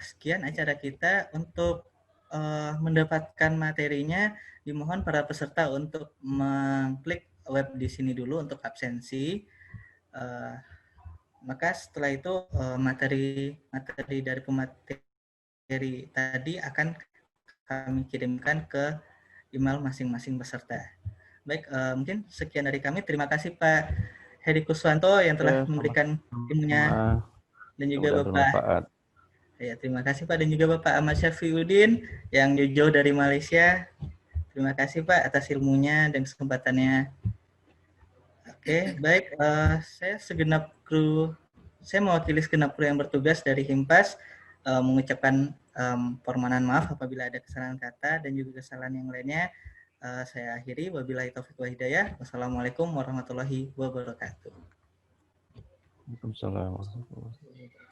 Sekian acara kita. Untuk mendapatkan materinya, dimohon para peserta untuk mengklik web di sini dulu untuk absensi. Maka setelah itu materi dari pemateri tadi akan kami kirimkan ke email masing-masing peserta. Baik, mungkin sekian dari kami. Terima kasih Pak Heri Kuswanto yang telah memberikan ilmunya, dan juga Bapak. Ya, terima kasih Pak, dan juga Bapak Ahmad Syafiuddin yang jauh dari Malaysia. Terima kasih Pak atas ilmunya dan kesempatannya. Oke, baik. Saya mewakili segenap kru yang bertugas dari Himpas mengucapkan permohonan maaf apabila ada kesalahan kata dan juga kesalahan yang lainnya. Saya akhiri. Wabillahi taufiq wa hidayah. Wassalamualaikum warahmatullahi wabarakatuh. Waalaikumsalam warahmatullahi wabarakatuh.